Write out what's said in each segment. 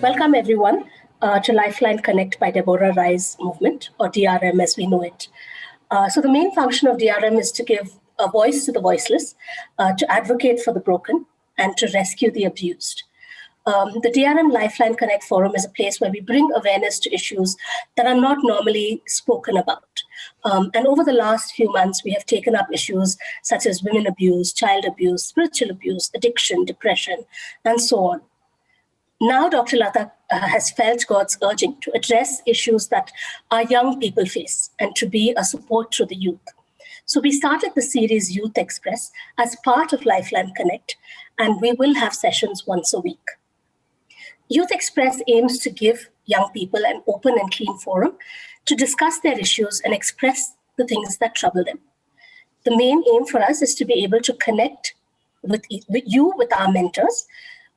Welcome, everyone, to Lifeline Connect by Deborah Rise movement, or DRM as we know it. So, the main function of DRM is to give a voice to the voiceless, to advocate for the broken, and to rescue the abused. The DRM Lifeline Connect Forum is a place where we bring awareness to issues that are not normally spoken about. And over the last few months, we have taken up issues such as women abuse, child abuse, spiritual abuse, addiction, depression, and so on. Now, Dr. Lata has felt God's urging to address issues that our young people face and to be a support to the youth. So we started the series Youth Express as part of Lifeline Connect, and we will have sessions once a week. Youth Express aims to give young people an open and clean forum to discuss their issues and express the things that trouble them. The main aim for us is to be able to connect with our mentors,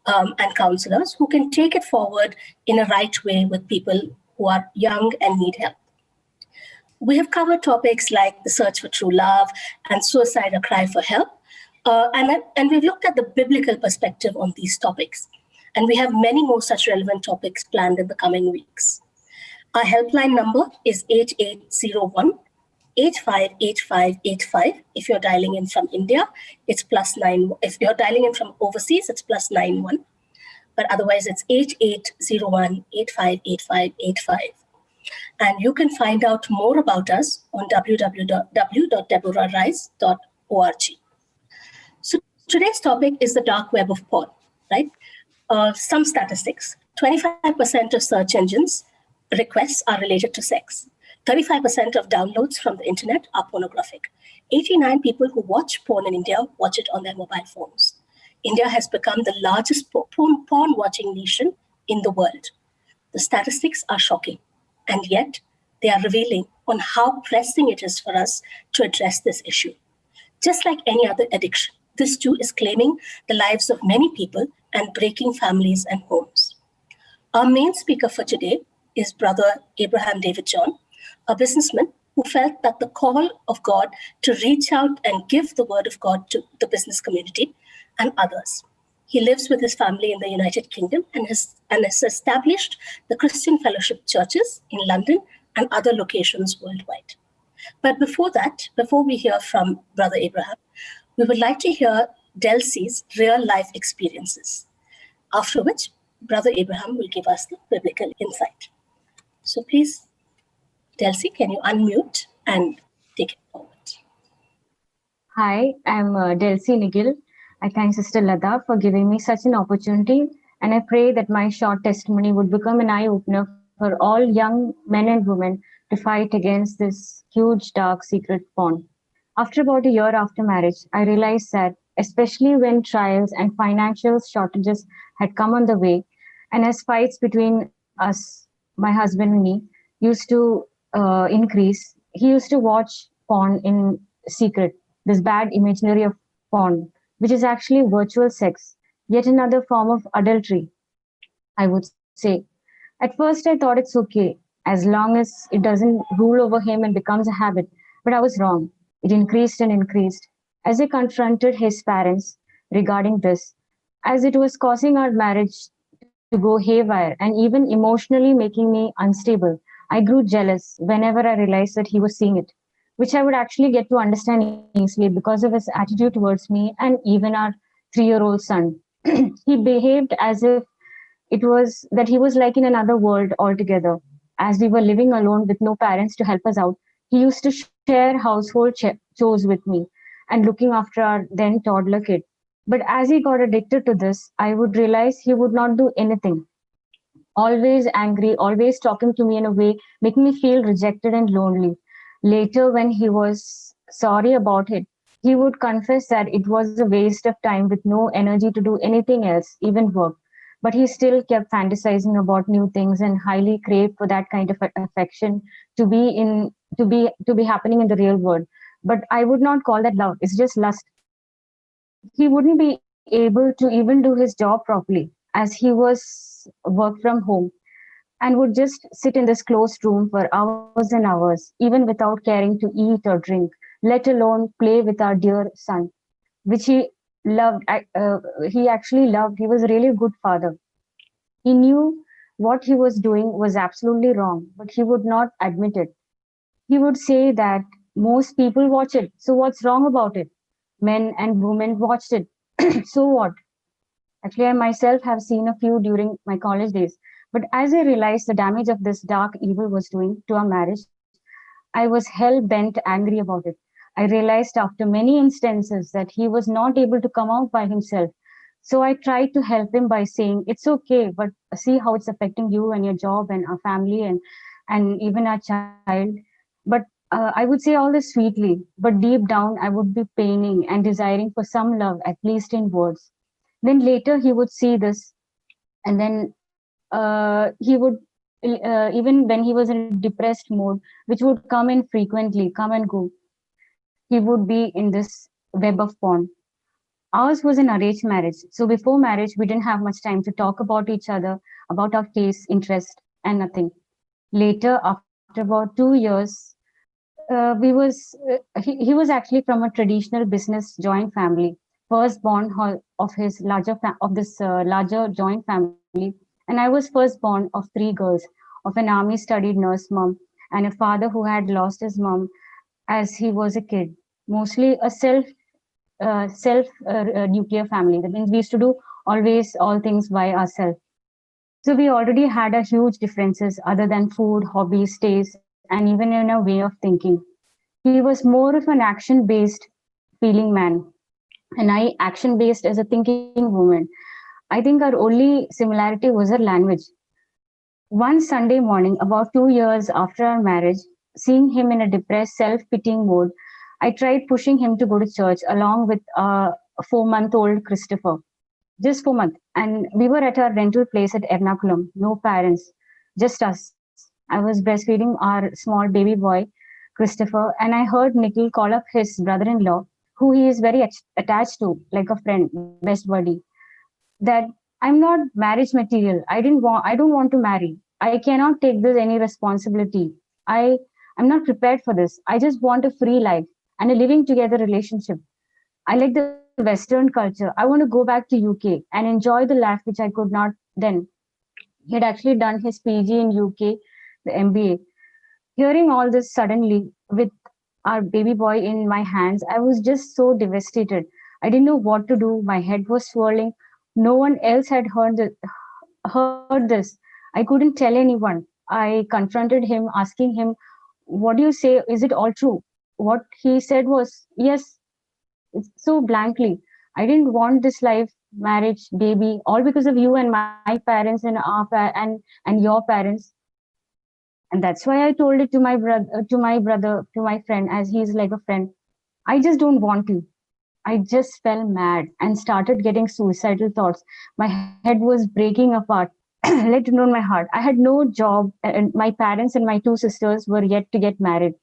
and counselors who can take it forward in a right way with people who are young and need help. We have covered topics like the search for true love and suicide, a cry for help. And we've looked at the biblical perspective on these topics. And we have many more such relevant topics planned in the coming weeks. Our helpline number is 8801 858585. If you're dialing in from India, it's +9. If you're dialing in from overseas, it's +91. But otherwise, it's 8801 858585. And you can find out more about us on www.deborahrise.org. So today's topic is the dark web of porn, right? Some statistics. 25% of search engines requests are related to sex. 35% of downloads from the internet are pornographic. 89 people who watch porn in India watch it on their mobile phones. India has become the largest porn watching nation in the world. The statistics are shocking, and yet they are revealing on how pressing it is for us to address this issue. Just like any other addiction, this too is claiming the lives of many people and breaking families and homes. Our main speaker for today is Brother Abraham David John, a businessman who felt that the call of God to reach out and give the word of God to the business community and others. He lives with his family in the United Kingdom and has established the Christian Fellowship churches in London and other locations worldwide. But before we hear from Brother Abraham, we would like to hear Delcy's real-life experiences, after which Brother Abraham will give us the biblical insight. So please, Delcy, can you unmute and take it forward? Hi, I'm Delcy Nigil. I thank Sister Lata for giving me such an opportunity, and I pray that my short testimony would become an eye-opener for all young men and women to fight against this huge, dark, secret porn. After about a year after marriage, I realized that, especially when trials and financial shortages had come on the way, and as fights between us, my husband and me, used to increase, he used to watch porn in secret, this bad imaginary of porn, which is actually virtual sex, yet another form of adultery, I would say. At first, I thought it's okay, as long as it doesn't rule over him and becomes a habit. But I was wrong. It increased and increased. As I confronted his parents regarding this, as it was causing our marriage to go haywire and even emotionally making me unstable, I grew jealous whenever I realized that he was seeing it, which I would actually get to understand easily because of his attitude towards me and even our 3-year-old son. He behaved as if it was that he was like in another world altogether. As we were living alone with no parents to help us out, he used to share household chores with me and looking after our then toddler kid. But as he got addicted to this, I would realize he would not do anything. Always angry, always talking to me in a way, making me feel rejected and lonely. Later, when he was sorry about it, he would confess that it was a waste of time with no energy to do anything else, even work. But he still kept fantasizing about new things and highly craved for that kind of affection to be happening in the real world. But I would not call that love. It's just lust. He wouldn't be able to even do his job properly, as he was work from home, and would just sit in this closed room for hours and hours, even without caring to eat or drink, let alone play with our dear son, which he loved. He actually loved. He was really a good father. He knew what he was doing was absolutely wrong, but he would not admit it. He would say that most people watch it, so what's wrong about it? Men and women watched it, so what? Actually, I myself have seen a few during my college days. But as I realized the damage of this dark evil was doing to our marriage, I was hell bent angry about it. I realized after many instances that he was not able to come out by himself. So I tried to help him by saying, it's okay, but see how it's affecting you and your job and our family and even our child. But I would say all this sweetly, but deep down, I would be paining and desiring for some love, at least in words. Then later he would see this, and then he would, even when he was in a depressed mode, which would come in frequently, come and go, he would be in this web of porn. Ours was an arranged marriage. So before marriage, we didn't have much time to talk about each other, about our tastes, interest, and nothing. Later, after about 2 years, he was actually from a traditional business joint family, firstborn of his of this larger joint family, and I was firstborn of three girls, of an army studied nurse mom, and a father who had lost his mom as he was a kid. Mostly a self nuclear family. That means we used to do always all things by ourselves. So we already had a huge differences other than food, hobbies, tastes, and even in a way of thinking. He was more of an action based feeling man, and I action based as a thinking woman. I think our only similarity was our language. One Sunday morning, about 2 years after our marriage, seeing him in a depressed, self pitying mood, I tried pushing him to go to church along with a 4 month old Christopher. Just 4 months. And we were at our rental place at Ernakulam, no parents, just us. I was breastfeeding our small baby boy, Christopher, and I heard Nikhil call up his brother in law, who he is very attached to, like a friend, best buddy, that I'm not marriage material. I don't want to marry. I cannot take this any responsibility. I'm not prepared for this. I just want a free life and a living together relationship. I like the Western culture. I want to go back to UK and enjoy the life which I could not then. He had actually done his PG in UK, the MBA. Hearing all this suddenly with our baby boy in my hands, I was just so devastated. I didn't know what to do. My head was swirling. No one else had heard this. I couldn't tell anyone. I confronted him, asking him, what do you say? Is it all true? What he said was, yes, so blankly. I didn't want this life, marriage, baby, all because of you and my parents and and your parents. And that's why I told it to my brother, to my friend, as he's like a friend. I just don't want to. I just fell mad and started getting suicidal thoughts. My head was breaking apart. Let alone my heart. I had no job, and my parents and my two sisters were yet to get married,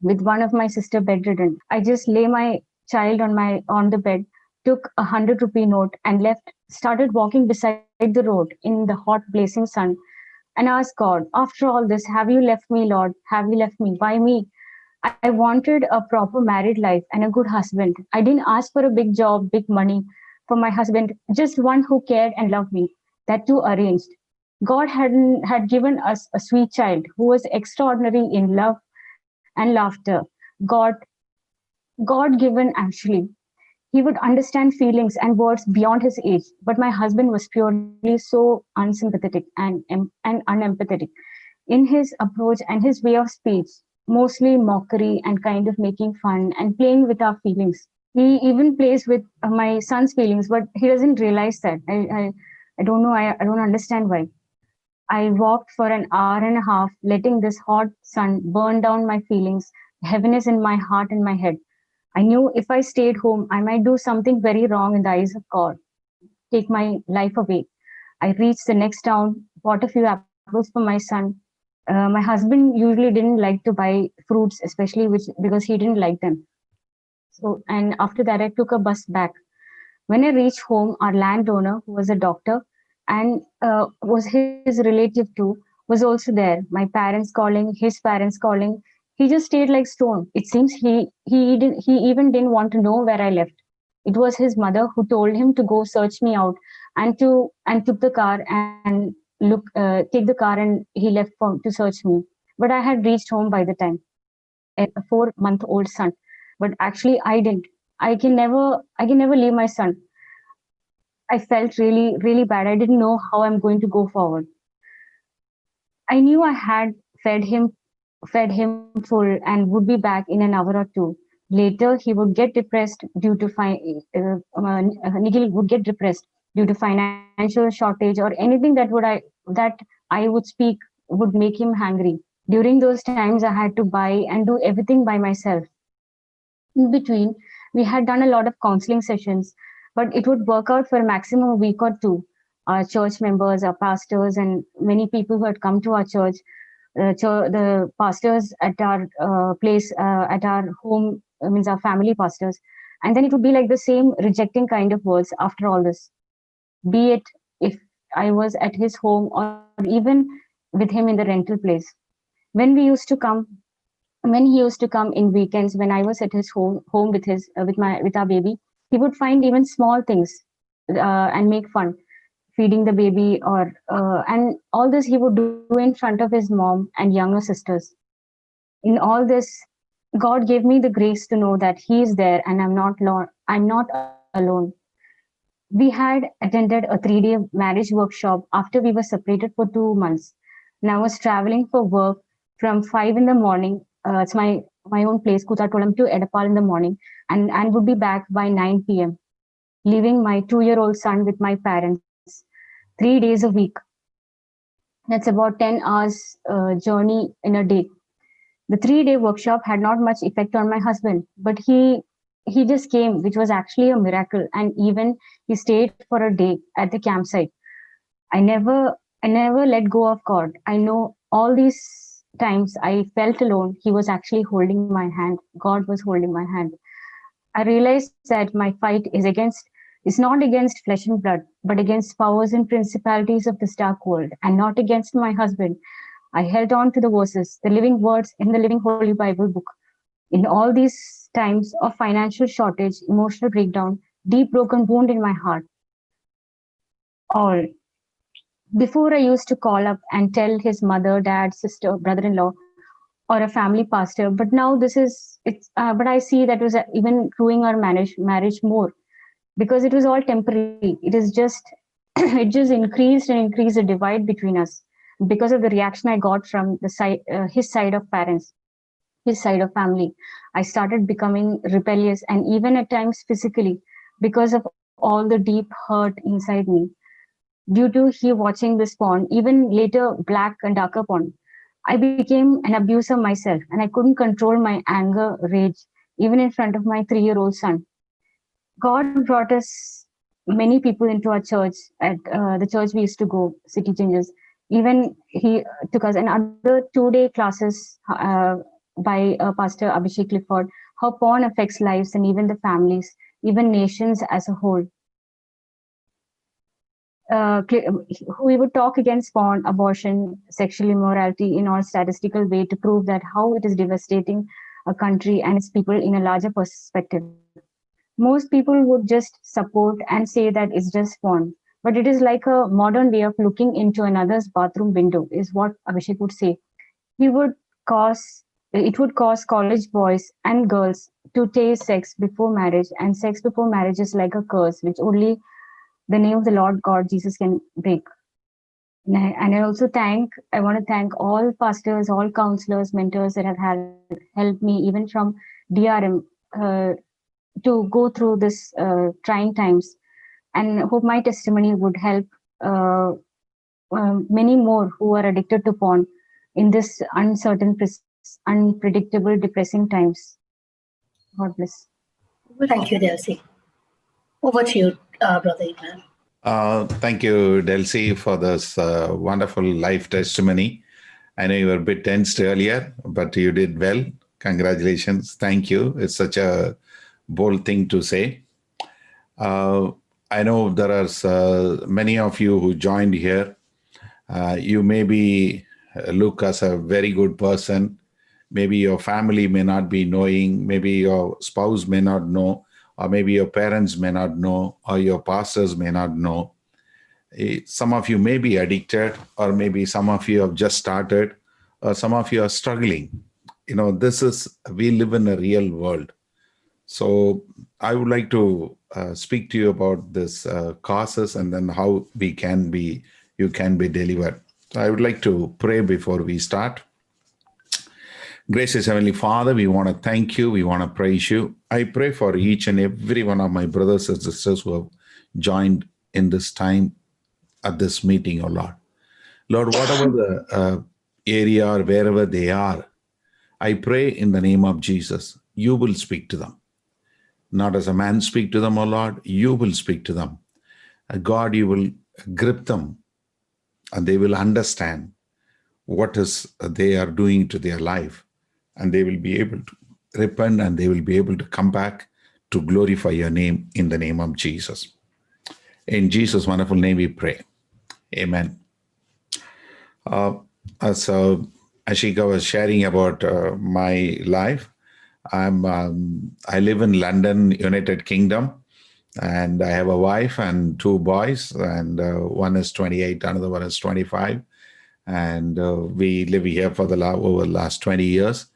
with one of my sister bedridden. I just lay my child on the bed, took a 100 rupee note and left, started walking beside the road in the hot blazing sun and asked God, after all this, have you left me, Lord? Have you left me? Why me? I wanted a proper married life and a good husband. I didn't ask for a big job, big money for my husband, just one who cared and loved me. That too arranged. God had given us a sweet child who was extraordinary in love and laughter. God God given actually. He would understand feelings and words beyond his age, but my husband was purely so unsympathetic and unempathetic in his approach and his way of speech, mostly mockery and kind of making fun and playing with our feelings. He even plays with my son's feelings, but he doesn't realize that. I don't know. I don't understand why. I walked for an hour and a half, letting this hot sun burn down my feelings, heaviness in my heart and my head. I knew if I stayed home, I might do something very wrong in the eyes of God, take my life away. I reached the next town, bought a few apples for my son. My husband usually didn't like to buy fruits, especially because he didn't like them. So, and after that, I took a bus back. When I reached home, our landowner, who was a doctor and was his relative too, was also there. My parents calling, his parents calling. He just stayed like stone. It seems he even didn't want to know where I left. It was his mother who told him to go search me out and took the car and take the car, and he left to search me. But I had reached home by the time, a 4-month-old son. But actually, I didn't. I can never leave my son. I felt really, really bad. I didn't know how I'm going to go forward. I knew I had fed him, fed him full, and would be back in an hour or two. Later, he would get depressed due to Nikhil would get depressed due to financial shortage or anything that I would speak would make him hungry. During those times, I had to buy and do everything by myself. In between, we had done a lot of counseling sessions, but it would work out for a maximum a week or two. Our church members, our pastors, and many people who had come to our church, the pastors at our place, at our home, means our family pastors. And then it would be like the same rejecting kind of words after all this, be it if I was at his home or even with him in the rental place. When we used to come, when he used to come in weekends, when I was at his home with with our baby, he would find even small things and make fun, feeding the baby, or and all this he would do in front of his mom and younger sisters. In all this, God gave me the grace to know that he is there and I'm not alone. We had attended a 3-day marriage workshop after we were separated for 2 months. And I was traveling for work from 5 in the morning. It's my own place, Kutatolam, to Edapal in the morning, and would be back by 9 p.m., leaving my 2-year-old son with my parents 3 days a week. That's about 10 hours journey in a day. The 3-day workshop had not much effect on my husband, but he just came, which was actually a miracle. And even he stayed for a day at the campsite. I never let go of God. I know all these times I felt alone, he was actually holding my hand. God was holding my hand. I realized that my fight is not against flesh and blood, but against powers and principalities of this dark world, and not against my husband. I held on to the verses, the living words in the Living Holy Bible book. In all these times of financial shortage, emotional breakdown, deep broken wound in my heart, all. Before, I used to call up and tell his mother, dad, sister, brother-in-law, or a family pastor. But now but I see that was even ruining our marriage more, because it was all temporary. It is just, it just increased and increased the divide between us because of the reaction I got from his side of parents, his side of family. I started becoming rebellious and even at times physically because of all the deep hurt inside me. Due to he watching this porn, even later black and darker porn, I became an abuser myself, and I couldn't control my anger, rage, even in front of my 3-year-old son. God brought us many people into our church, at the church we used to go, City Changes. Even he took us another 2-day classes by Pastor Abhishek Clifford, how porn affects lives and even the families, even nations as a whole. We would talk against porn, abortion, sexual immorality in all statistical way to prove that how it is devastating a country and its people in a larger perspective. Most people would just support and say that it's just porn, but it is like a modern way of looking into another's bathroom window, is what Abhishek would say. It would cause college boys and girls to taste sex before marriage, and sex before marriage is like a curse which only the name of the Lord God Jesus can break. And I want to thank all pastors, all counselors, mentors that have helped me even from DRM to go through this trying times, and hope my testimony would help many more who are addicted to porn in this uncertain, unpredictable, depressing times. God bless. Thank you, Delcy. Over to you, Brother Ibrahim. Thank you, Delcy, for this wonderful life testimony. I know you were a bit tensed earlier, but you did well. Congratulations. Thank you. It's such a bold thing to say. I know there are many of you who joined here. You maybe look as a very good person. Maybe your family may not be knowing. Maybe your spouse may not know. Or maybe your parents may not know, or your pastors may not know. Some of you may be addicted, or maybe some of you have just started, or some of you are struggling. We live in a real world. So I would like to speak to you about this causes, and then how you can be delivered. So I would like to pray before we start. Gracious Heavenly Father, we want to thank you. We want to praise you. I pray for each and every one of my brothers and sisters who have joined in this time at this meeting, oh Lord. Lord, whatever the area or wherever they are, I pray in the name of Jesus, you will speak to them. Not as a man speak to them, oh Lord, you will speak to them. God, you will grip them, and they will understand what is they are doing to their life, and they will be able to repent, and they will be able to come back to glorify your name in the name of Jesus. In Jesus' wonderful name we pray. Amen. As Ashika was sharing about my life, I live in London, United Kingdom, and I have a wife and two boys, and one is 28, another one is 25. And we live here for over the last 20 years.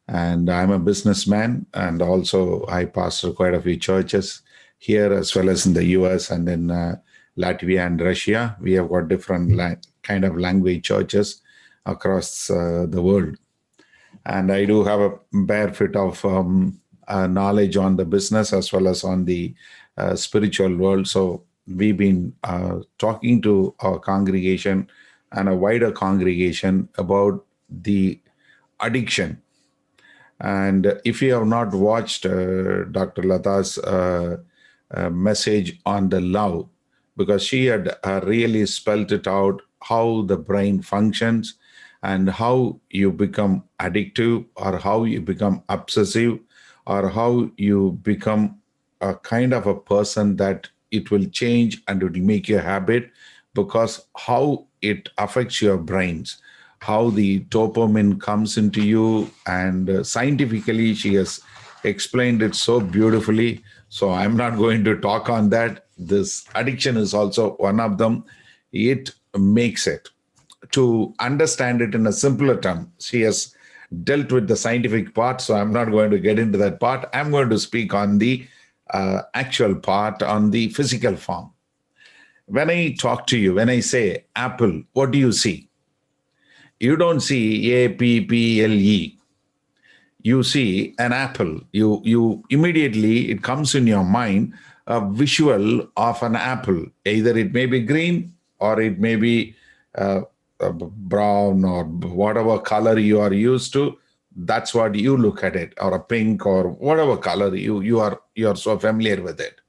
And I'm a businessman, and also I pastor quite a few churches here, as well as in the US and in Latvia and Russia. We have got different kind of language churches across the world. And I do have a bare fit of knowledge on the business as well as on the spiritual world. So we've been talking to our congregation and a wider congregation about the addiction. And if you have not watched Dr. Lata's message on the love, because she had really spelled it out, how the brain functions and how you become addictive, or how you become obsessive, or how you become a kind of a person that it will change and it will make you a habit, because how it affects your brains, how the dopamine comes into you. And scientifically, she has explained it so beautifully. So I'm not going to talk on that. This addiction is also one of them. It makes it. To understand it in a simpler term, she has dealt with the scientific part, so I'm not going to get into that part. I'm going to speak on the actual part, on the physical form. When I talk to you, when I say apple, what do you see? You don't see A-P-P-L-E. You see an apple. You immediately, it comes in your mind, a visual of an apple. Either it may be green, or it may be brown, or whatever color you are used to. That's what you look at it, or a pink, or whatever color you are so familiar with it.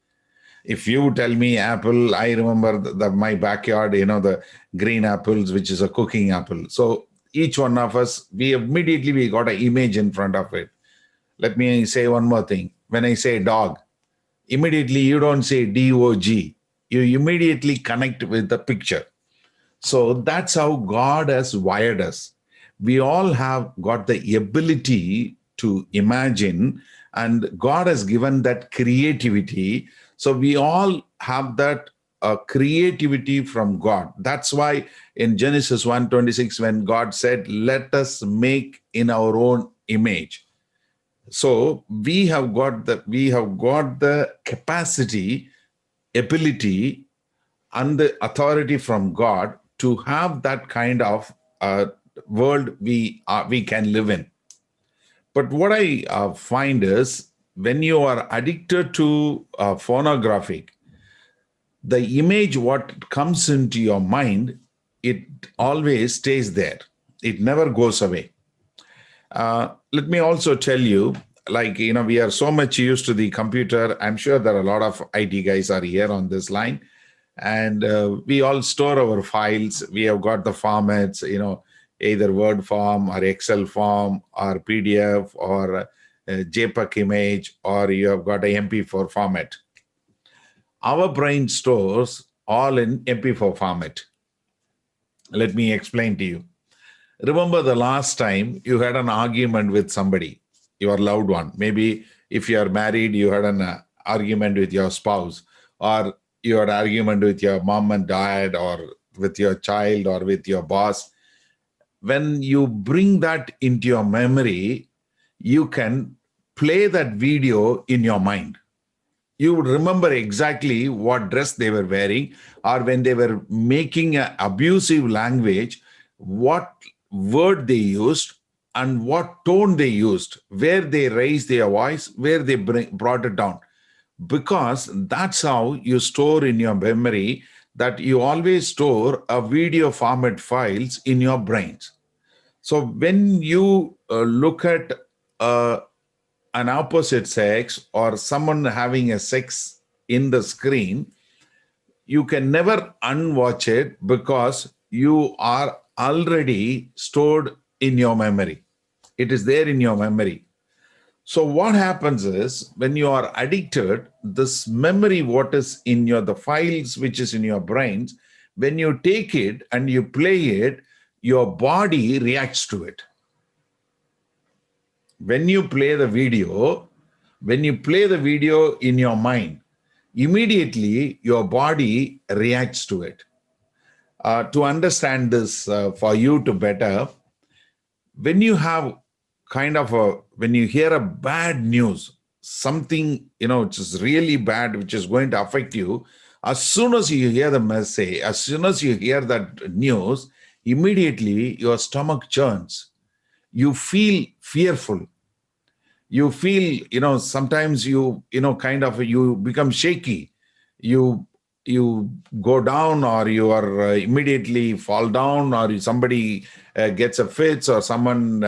If you tell me apple, I remember my backyard, the green apples, which is a cooking apple. So each one of us, we got an image in front of it. Let me say one more thing. When I say dog, immediately you don't say D-O-G. You immediately connect with the picture. So that's how God has wired us. We all have got the ability to imagine, and God has given that creativity. So we all have that creativity from God. That's why in Genesis 1:26, when God said, "Let us make in our own image." So we have got the capacity, ability, and the authority from God to have that kind of world we can live in. But what I find is, when you are addicted to pornographic, the image what comes into your mind, it always stays there. It never goes away. Let me also tell you, we are so much used to the computer. I'm sure there are a lot of IT guys are here on this line. And we all store our files. We have got the formats, either Word form or Excel form or PDF or JPEG image, or you have got a MP4 format. Our brain stores all in MP4 format. Let me explain to you. Remember the last time you had an argument with somebody, your loved one. Maybe if you are married, you had an argument with your spouse, or you had argument with your mom and dad, or with your child, or with your boss, when you bring that into your memory, you can play that video in your mind. You would remember exactly what dress they were wearing, or when they were making an abusive language, what word they used and what tone they used, where they raised their voice, where they brought it down. Because that's how you store in your memory, that you always store a video format files in your brains. So when you look at an opposite sex or someone having a sex in the screen, you can never unwatch it because you are already stored in your memory. It is there in your memory. So what happens is, when you are addicted, this memory, what is in the files which is in your brains, when you take it and you play it, your body reacts to it. When you play the video in your mind, immediately your body reacts to it. To understand this, for you to better, when you have when you hear a bad news, something, which is really bad, which is going to affect you, as soon as you hear the message, as soon as you hear that news, immediately your stomach churns. You feel fearful. You feel, sometimes you become shaky. You go down, or you are immediately fall down, or somebody gets a fits, or someone,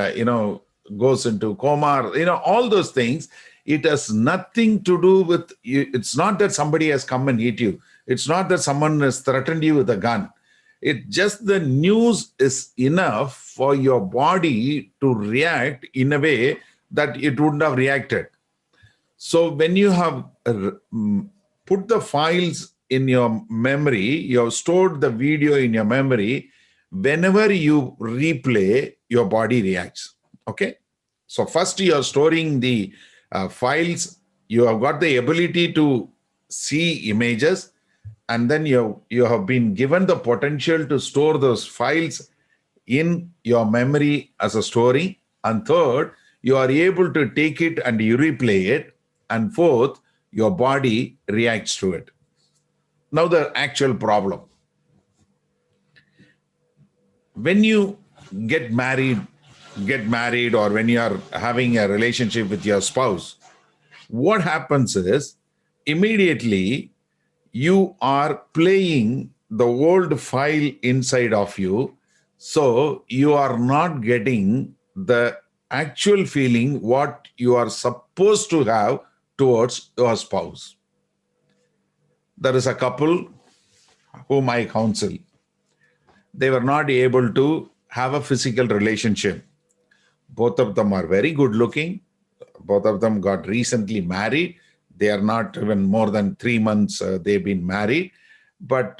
goes into coma, all those things. It has nothing to do with you. It's not that somebody has come and hit you. It's not that someone has threatened you with a gun. It just, the news is enough for your body to react in a way that it wouldn't have reacted. So when you have put the files in your memory, you have stored the video in your memory, whenever you replay, your body reacts. Okay? So first you are storing the files. You have got the ability to see images, and then you have been given the potential to store those files in your memory as a story. And third, you are able to take it and you replay it. And fourth, your body reacts to it. Now the actual problem. When you get married, or when you are having a relationship with your spouse, what happens is, immediately you are playing the old file inside of you. So you are not getting the actual feeling what you are supposed to have towards your spouse. There is a couple whom I counsel. They were not able to have a physical relationship. Both of them are very good looking. Both of them got recently married. They are not even more than 3 months they've been married. But,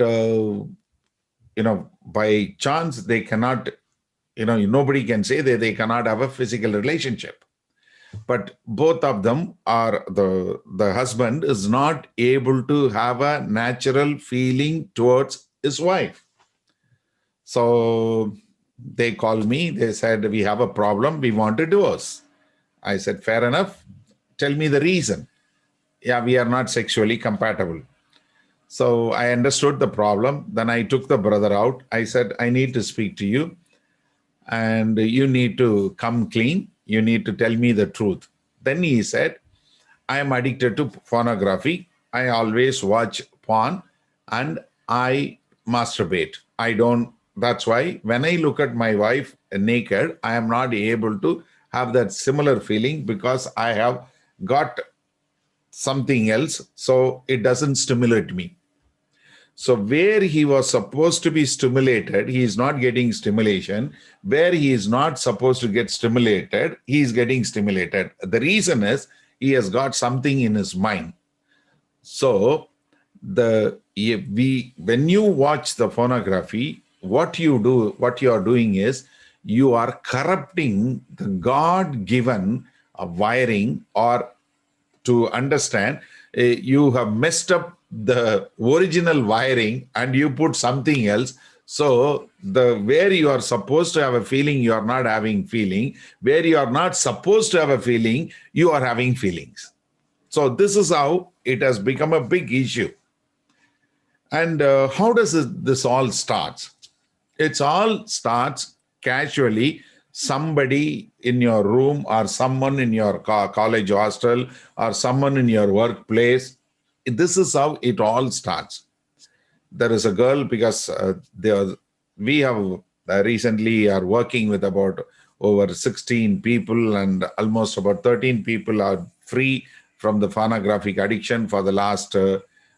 by chance, they cannot, nobody can say that they cannot have a physical relationship. But both of them are, the husband is not able to have a natural feeling towards his wife. So they called me. They said, we have a problem. We want a divorce. I said, fair enough. Tell me the reason. Yeah, we are not sexually compatible. So I understood the problem. Then I took the brother out. I said, I need to speak to you, and you need to come clean. You need to tell me the truth. Then he said, I am addicted to pornography. I always watch porn and I masturbate. That's why when I look at my wife naked, I am not able to have that similar feeling, because I have got something else. So it doesn't stimulate me. So where he was supposed to be stimulated, he is not getting stimulation. Where he is not supposed to get stimulated, he is getting stimulated. The reason is he has got something in his mind. So when you watch the pornography, what you are doing is you are corrupting the God-given wiring, or to understand, You have messed up the original wiring and you put something else. So the where you are supposed to have a feeling, you are not having feeling. Where you are not supposed to have a feeling, you are having feelings. So this is how it has become a big issue. And how does this all start? It all starts casually. Somebody in your room or someone in your college hostel or someone in your workplace. This is how it all starts. There is a girl because we have recently are working with about over 16 people and almost about 13 people are free from the phonographic addiction for the last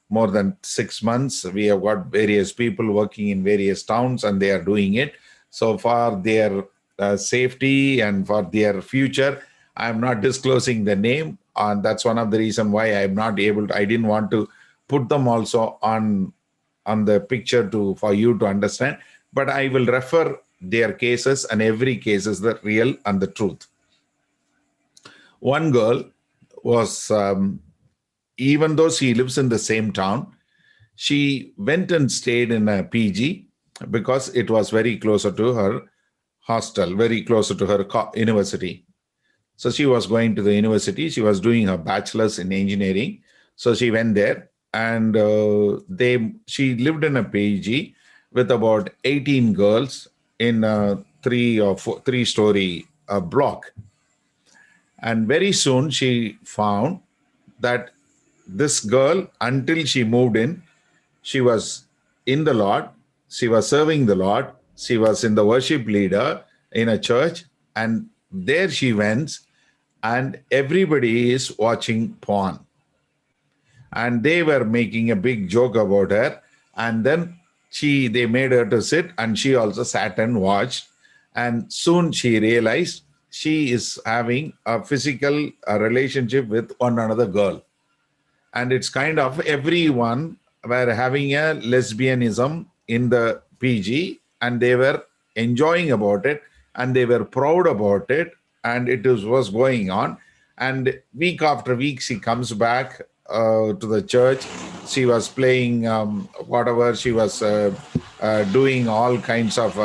more than 6 months. We have got various people working in various towns and they are doing it. So for their safety and for their future, I am not disclosing the name. And that's one of the reasons why I am not able to, I didn't want to put them also on the picture for you to understand. But I will refer their cases and every case is the real and the truth. One girl was, even though she lives in the same town, she went and stayed in a PG because it was very closer to her hostel, very closer to her university. So she was going to the university. She was doing her bachelor's in engineering. So she went there and she lived in a PG with about 18 girls in a 3-story block. And very soon she found that this girl, until she moved in, she was in the Lord, she was serving the Lord, she was in the worship leader in a church, and there she went, and everybody is watching porn. And they were making a big joke about her, and then they made her to sit, and she also sat and watched. And soon she realized she is having a physical relationship with one another girl. And it's kind of everyone were having a lesbianism in the PG and they were enjoying about it and they were proud about it and it was going on. And week after week, she comes back to the church. She was playing whatever, she was doing all kinds of,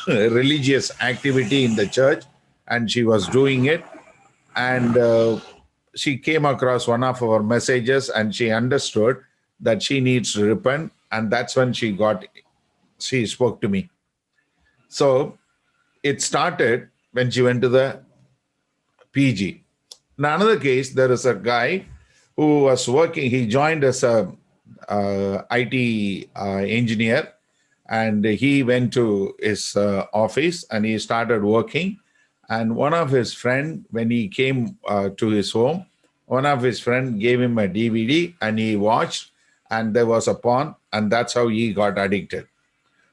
religious activity in the church and she was doing it. And she came across one of our messages and she understood that she needs to repent. And that's when she spoke to me. So it started when she went to the PG. In another case, there is a guy who was working, he joined as a IT engineer and he went to his office and he started working. And one of his friend, when he came to his home, one of his friend gave him a DVD and he watched and there was a porn and that's how he got addicted.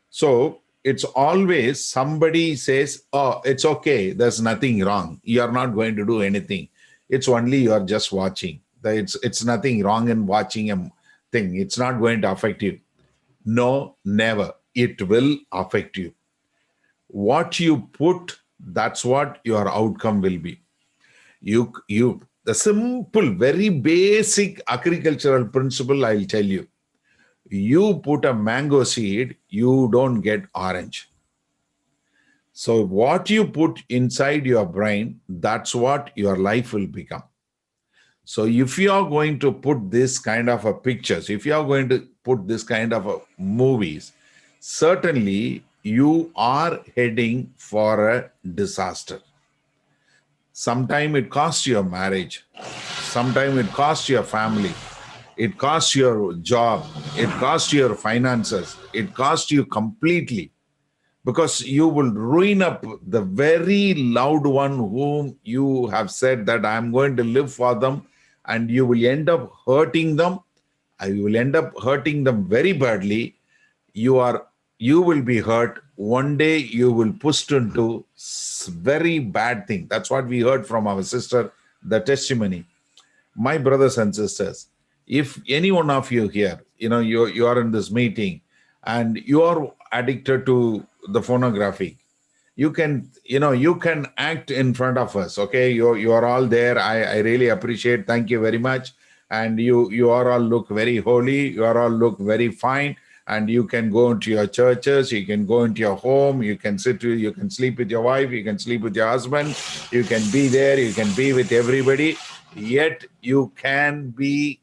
So it's always somebody says, oh, it's okay. There's nothing wrong. You're not going to do anything. It's only you're just watching. It's nothing wrong in watching a thing. It's not going to affect you. No, never. It will affect you. What you put, that's what your outcome will be. The simple, very basic agricultural principle, I'll tell you. You put a mango seed, you don't get orange. So what you put inside your brain, that's what your life will become. So if you are going to put this kind of a pictures, if you are going to put this kind of a movies, certainly you are heading for a disaster. Sometimes it costs your marriage. Sometimes it costs your family. It costs your job. It costs your finances. It costs you completely because you will ruin up the very loved one whom you have said that I'm going to live for them, and you will end up hurting them. You will end up hurting them very badly. You will be hurt. One day you will pushed into very bad thing. That's what we heard from our sister, the testimony. My brothers and sisters, if any one of you here, you are in this meeting and you are addicted to the phonography, you can, you can act in front of us. Okay. You are all there. I really appreciate. Thank you very much. And you are all look very holy. You are all look very fine. And you can go into your churches. You can go into your home. You can you can sleep with your wife. You can sleep with your husband. You can be there. You can be with everybody. Yet you can be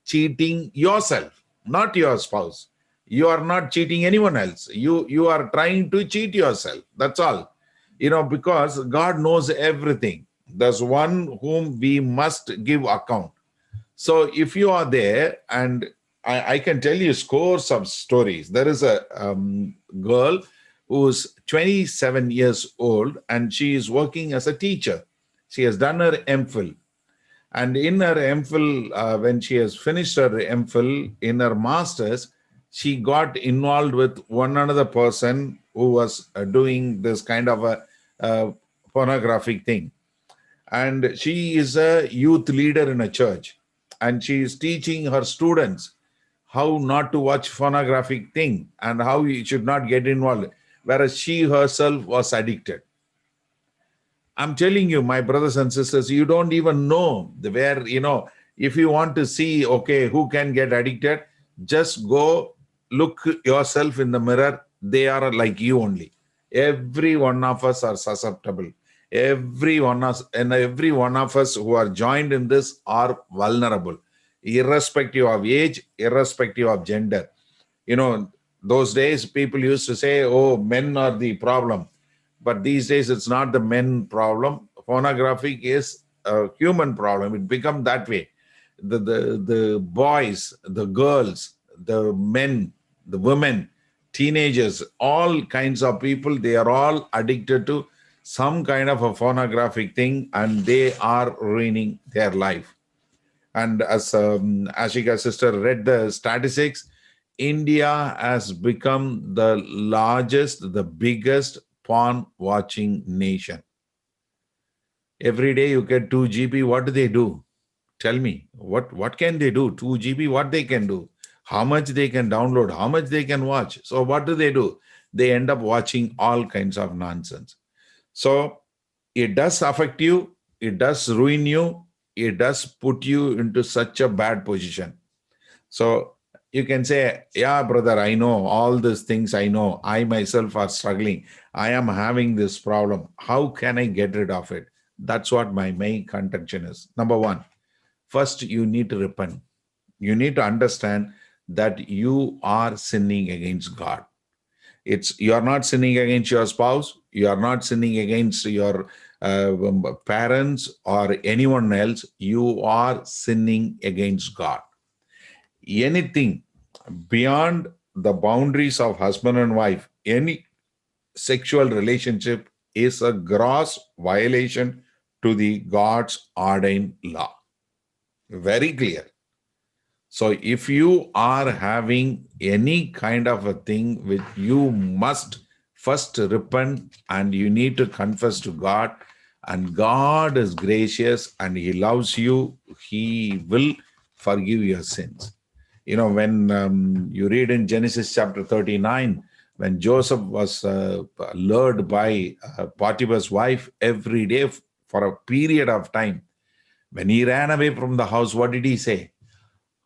cheating yourself, not your spouse. You are not cheating anyone else. You are trying to cheat yourself. That's all. Because God knows everything. There's one whom we must give account. So if you are there, and I can tell you scores of stories. There is a girl who's 27 years old, and she is working as a teacher. She has done her MPhil. And in her MPhil, when she has finished her MPhil, in her master's, she got involved with one another person who was doing this kind of a pornographic thing. And she is a youth leader in a church. And she is teaching her students how not to watch pornographic thing and how you should not get involved, whereas she herself was addicted. I'm telling you, my brothers and sisters, you don't even know where, if you want to see, okay, who can get addicted, just go look yourself in the mirror. They are like you only. Every one of us are susceptible. Every one of us who are joined in this are vulnerable, irrespective of age, irrespective of gender. Those days people used to say, oh, men are the problem. But these days, it's not the men problem. Pornography is a human problem. It become that way. The boys, the girls, the men, the women, teenagers, all kinds of people, they are all addicted to some kind of a pornographic thing, and they are ruining their life. And as Ashika's sister read the statistics, India has become the largest, the biggest porn watching nation. Every day you get 2 GB. What do they do? Tell me, what can they do? 2 GB, what they can do? How much they can download? How much they can watch? So what do? They end up watching all kinds of nonsense. So it does affect you. It does ruin you. It does put you into such a bad position. So you can say, yeah, brother, I know all these things. I know I myself are struggling. I am having this problem. How can I get rid of it? That's what my main contention is. Number one, first, you need to repent. You need to understand that you are sinning against God. You are not sinning against your spouse. You are not sinning against your parents or anyone else. You are sinning against God. Anything beyond the boundaries of husband and wife, any sexual relationship is a gross violation to the God's ordained law. Very clear. So if you are having any kind of a thing which you must first repent, and you need to confess to God, and God is gracious and He loves you, He will forgive your sins. When you read in Genesis chapter 39, when Joseph was lured by Potiphar's wife every day for a period of time, when he ran away from the house, what did he say?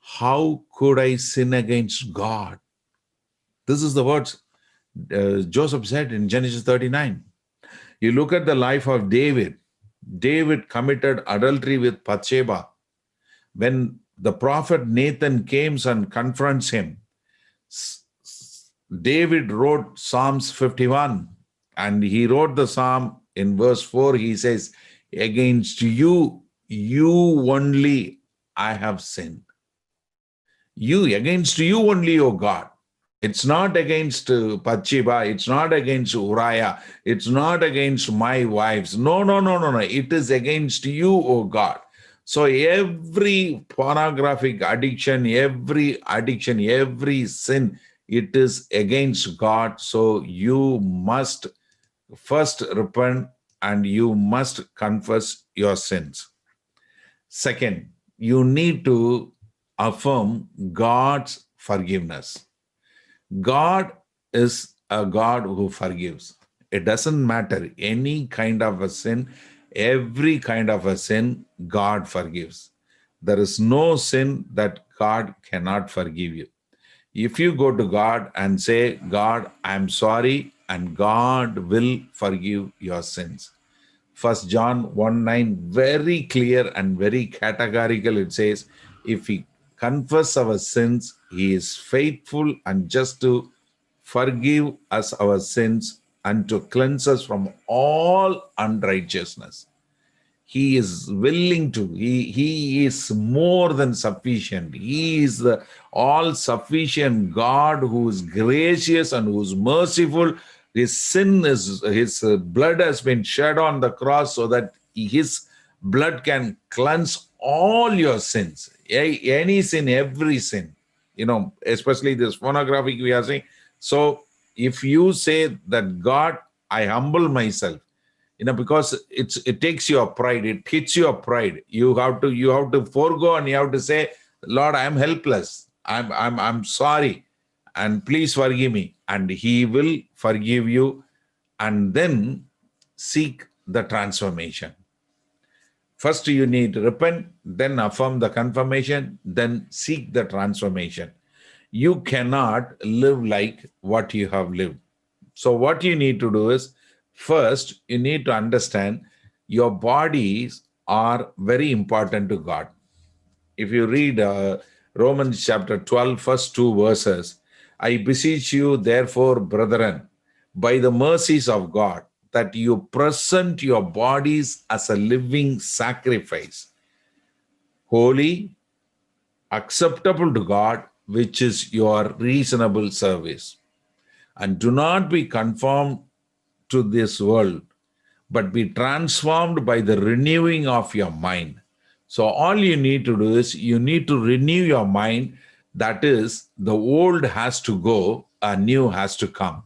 How could I sin against God? This is the words Joseph said in Genesis 39. You look at the life of David. David committed adultery with Bathsheba. When the prophet Nathan comes and confronts him, David wrote Psalms 51, and he wrote the psalm in verse 4. He says, against you only I have sinned. Against you only, O God. It's not against Bathsheba. It's not against Uriah. It's not against my wives. No. It is against you, O God. So every pornographic addiction, every sin, it is against God. So you must first repent and you must confess your sins. Second, you need to affirm God's forgiveness. God is a God who forgives. It doesn't matter. Any kind of a sin, every kind of a sin, God forgives. There is no sin that God cannot forgive you. If you go to God and say, God, I'm sorry, and God will forgive your sins. First John 1:9, very clear and very categorical. It says, if we confess our sins, he is faithful and just to forgive us our sins and to cleanse us from all unrighteousness. He is willing to, he is more than sufficient. He is the all sufficient God who is gracious and who is merciful. His sin is, his blood has been shed on the cross so that his blood can cleanse all your sins. Any sin, every sin, especially this pornographic we are saying. So if you say that, God, I humble myself, because it takes your pride, it hits your pride. You have to forego, and you have to say, Lord, I'm helpless. I'm sorry, and please forgive me. And he will forgive you, and then seek the transformation. First, you need to repent, then affirm the confirmation, then seek the transformation. You cannot live like what you have lived. So what you need to do is, first, you need to understand your bodies are very important to God. If you read Romans chapter 12, first 2 verses, I beseech you, therefore, brethren, by the mercies of God, that you present your bodies as a living sacrifice, holy, acceptable to God, which is your reasonable service. And do not be conformed to this world, but be transformed by the renewing of your mind. So all you need to do is you need to renew your mind. That is, the old has to go, a new has to come.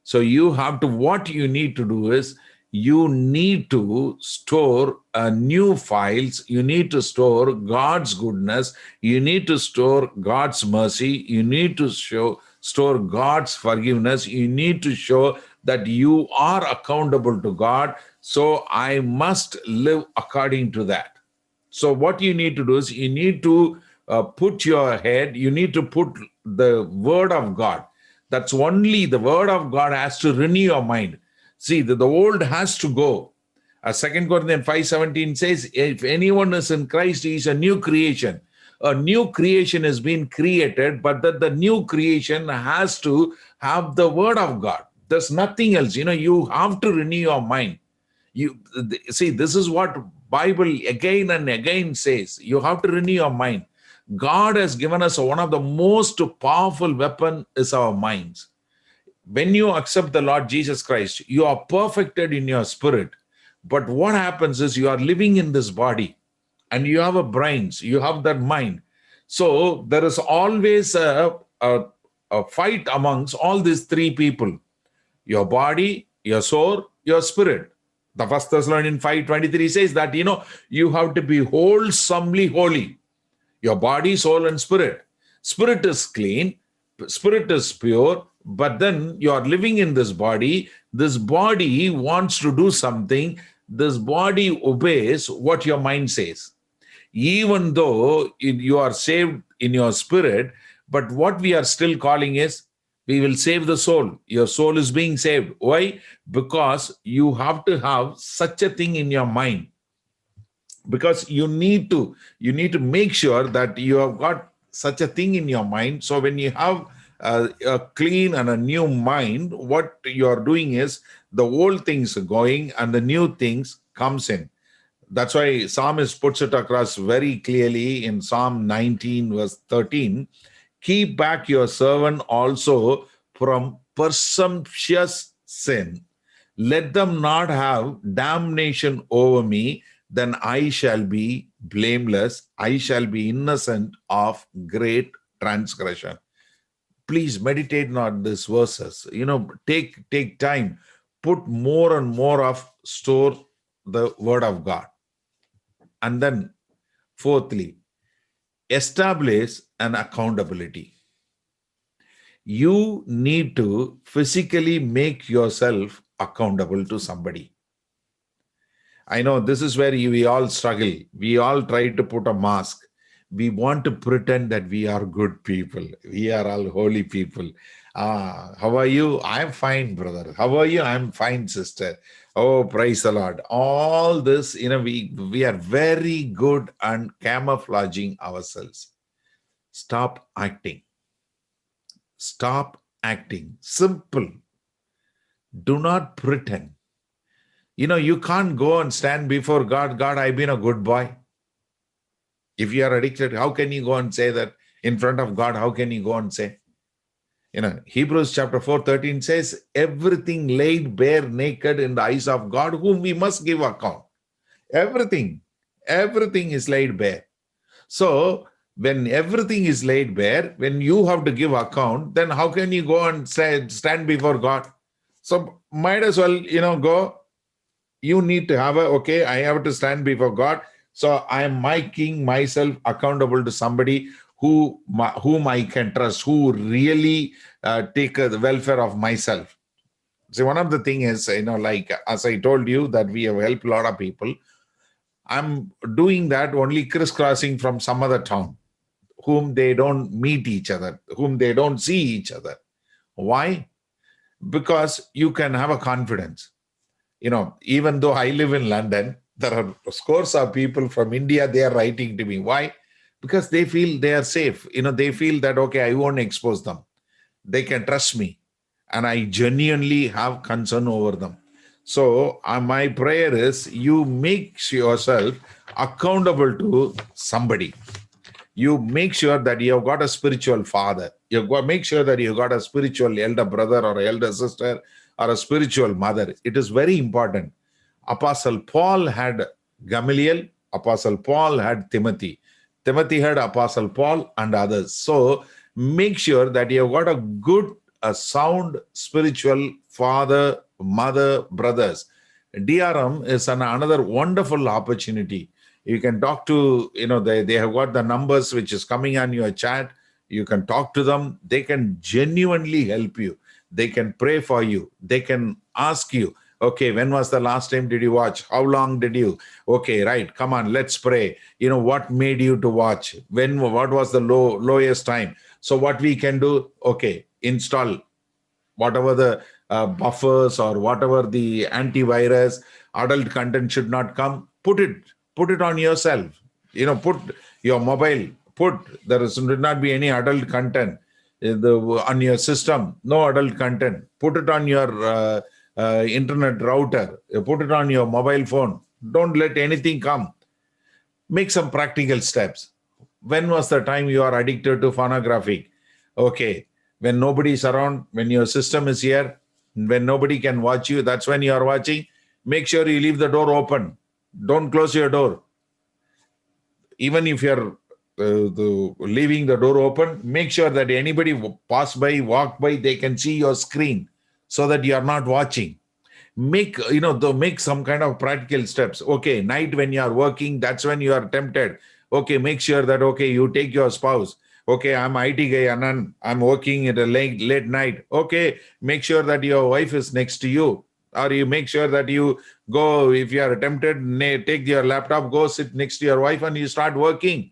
So what you need to do is you need to store new files. You need to store God's goodness. You need to store God's mercy. You need to store God's forgiveness. You need to show that you are accountable to God. So I must live according to that. So what you need to do is you need to put your head, you need to put the word of God. That's only the word of God has to renew your mind. See, the old has to go. 2 Corinthians 5:17 says, if anyone is in Christ, he is a new creation. A new creation has been created, but that the new creation has to have the word of God. There's nothing else. You have to renew your mind. See, this is what Bible again and again says. You have to renew your mind. God has given us one of the most powerful weapon is our minds. When you accept the Lord Jesus Christ, you are perfected in your spirit. But what happens is you are living in this body and you have a brains, you have that mind. So there is always a fight amongst all these three people: your body, your soul, your spirit. The 1 Thessalonians 5:23 says that, you have to be wholesomely holy. Your body, soul, and spirit. Spirit is clean, spirit is pure, but then you are living in this body. This body wants to do something. This body obeys what your mind says. Even though you are saved in your spirit, but what we are still calling is, we will save the soul. Your soul is being saved. Why? Because you have to have such a thing in your mind. Because you need to make sure that you have got such a thing in your mind. So when you have a clean and a new mind, what you are doing is the old things are going and the new things comes in. That's why Psalmist puts it across very clearly in Psalm 19 verse 13. Keep back your servant also from presumptuous sin. Let them not have damnation over me. Then I shall be blameless. I shall be innocent of great transgression. Please meditate on these verses. Take time. Put more and more of store the word of God. And then, fourthly, establish an accountability. You need to physically make yourself accountable to somebody. I know this is where we all struggle. We all try to put a mask. We want to pretend that we are good people. We are all holy people. How are you? I'm fine, brother. How are you? I'm fine, sister. Oh, praise the Lord. All this, we are very good at camouflaging ourselves. Stop acting. Stop acting. Simple. Do not pretend. You can't go and stand before God. God, I've been a good boy. If you are addicted, how can you go and say that in front of God? How can you go and say? Hebrews chapter 4:13 says, everything laid bare naked in the eyes of God, whom we must give account. Everything is laid bare. So when everything is laid bare, when you have to give account, then how can you go and stand before God? So might as well, go. You need to have I have to stand before God. So I am making myself accountable to somebody whom I can trust, who really take the welfare of myself. See, one of the thing is, as I told you that we have helped a lot of people. I'm doing that only crisscrossing from some other town, whom they don't meet each other, whom they don't see each other. Why? Because you can have a confidence. Even though I live in London, there are scores of people from India, they are writing to me. Why? Because they feel they are safe. They feel that, I won't expose them. They can trust me. And I genuinely have concern over them. So my prayer is you make yourself accountable to somebody. You make sure that you have got a spiritual father. You make sure that you got a spiritual elder brother or elder sister or a spiritual mother. It is very important. Apostle Paul had Gamaliel. Apostle Paul had Timothy. Timothy had Apostle Paul and others. So make sure that you have got a good, a sound spiritual father, mother, brothers. DRM is another wonderful opportunity. You can talk to, they have got the numbers which is coming on your chat. You can talk to them. They can genuinely help you. They can pray for you. They can ask you, okay, when was the last time did you watch? How long did you? Okay, right. Come on, let's pray. What made you to watch? What was the lowest time? So what we can do, okay, install whatever the buffers or whatever the antivirus, adult content should not come. Put it on yourself. Put your mobile, there should not be any adult content on your system. No adult content. Put it on your internet router. Put it on your mobile phone. Don't let anything come. Make some practical steps. When was the time you are addicted to pornography? Okay, when nobody is around, when your system is here, when nobody can watch you, that's when you are watching. Make sure you leave the door open. Don't close your door. Even if you're leaving the door open, make sure that anybody pass by, walk by, they can see your screen so that you are not watching. Make some kind of practical steps. Okay, night when you are working, that's when you are tempted. Okay, make sure that, you take your spouse. Okay, I'm IT guy, Anand. I'm working at a late night. Okay, make sure that your wife is next to you. Or you make sure that you go, if you are tempted, take your laptop, go sit next to your wife and you start working.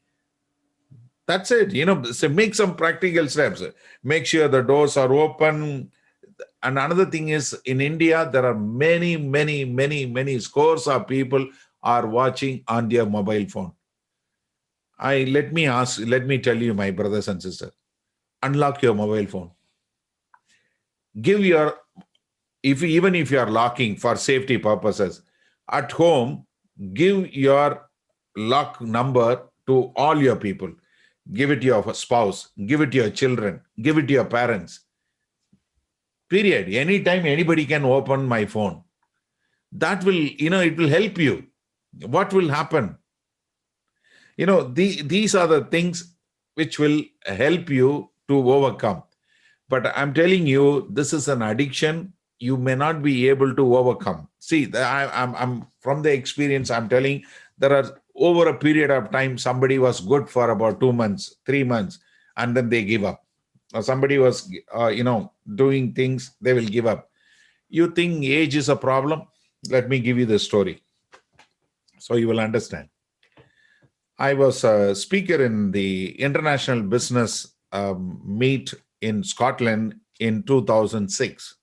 That's it. So make some practical steps. Make sure the doors are open. And another thing is, in India, there are many, many, many, many scores of people are watching on their mobile phone. Let me tell you, my brothers and sisters, unlock your mobile phone. Even if you are locking for safety purposes, at home, give your lock number to all your people. Give it to your spouse, give it to your children, give it to your parents. Period. Anytime anybody can open my phone. That will, it will help you. What will happen? These are the things which will help you to overcome. But I'm telling you, this is an addiction you may not be able to overcome. See, I'm from the experience, I'm telling, there are over a period of time, somebody was good for about 2 months, 3 months, and then they give up. Or somebody was, doing things, they will give up. You think age is a problem? Let me give you the story so you will understand. I was a speaker in the International Business Meet in Scotland in 2006.